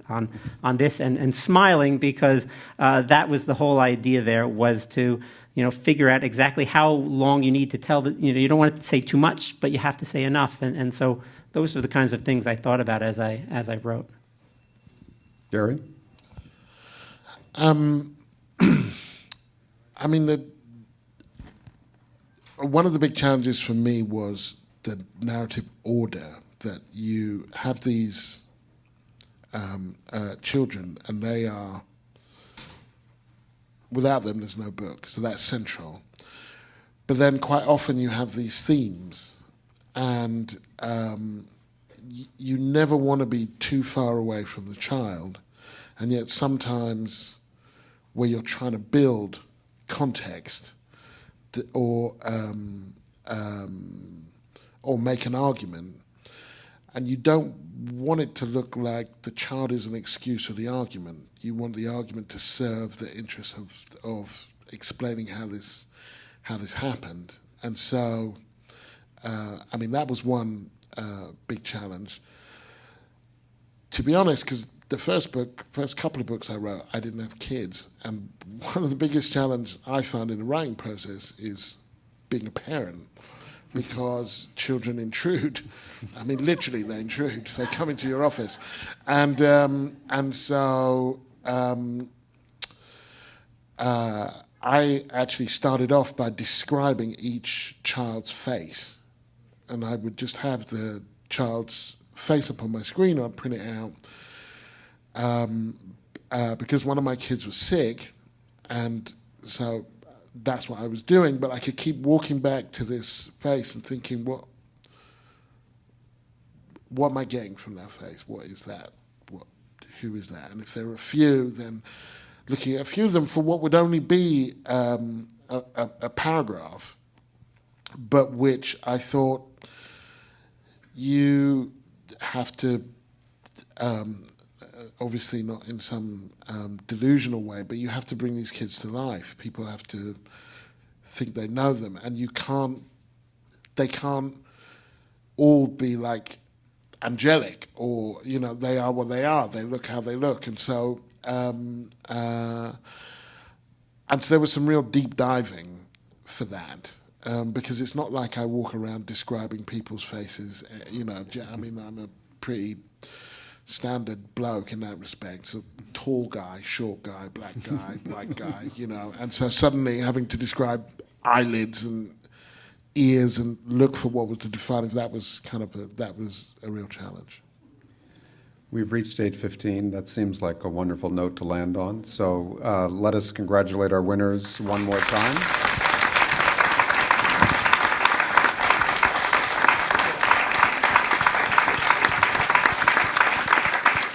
on this and smiling because that was the whole idea there, was to figure out exactly how long you need to tell. You don't want to say too much, but you have to say enough. And so those are the kinds of things I thought about as I wrote. Gary? I mean, one of the big challenges for me was the narrative order, that you have these children and they are, without them there's no book, so that's central. But then quite often you have these themes and you never want to be too far away from the child, and yet sometimes where you're trying to build context or make an argument, and you don't want it to look like the child is an excuse for the argument. You want the argument to serve the interest of explaining how this happened. And so, that was one big challenge. To be honest, because the first couple of books I wrote, I didn't have kids. And one of the biggest challenges I found in the writing process is being a parent, because children intrude. I mean, literally, they intrude. They come into your office. And so I actually started off by describing each child's face. And I would just have the child's face up on my screen, I'd print it out. Because one of my kids was sick, and so that's what I was doing, but I could keep walking back to this face and thinking, what am I getting from that face? What is that? Who is that? And if there are a few, then looking at a few of them for what would only be a paragraph, but which I thought you have to, obviously not in some delusional way, but you have to bring these kids to life. People have to think they know them, and they can't all be like angelic, or they are what they are. They look how they look, and so there was some real deep diving for that. Because it's not like I walk around describing people's faces. I'm a pretty standard bloke in that respect. So tall guy, short guy, black guy, white guy, And so suddenly having to describe eyelids and ears and look for what was the defining, that was a real challenge. We've reached 8:15. That seems like a wonderful note to land on. So let us congratulate our winners one more time.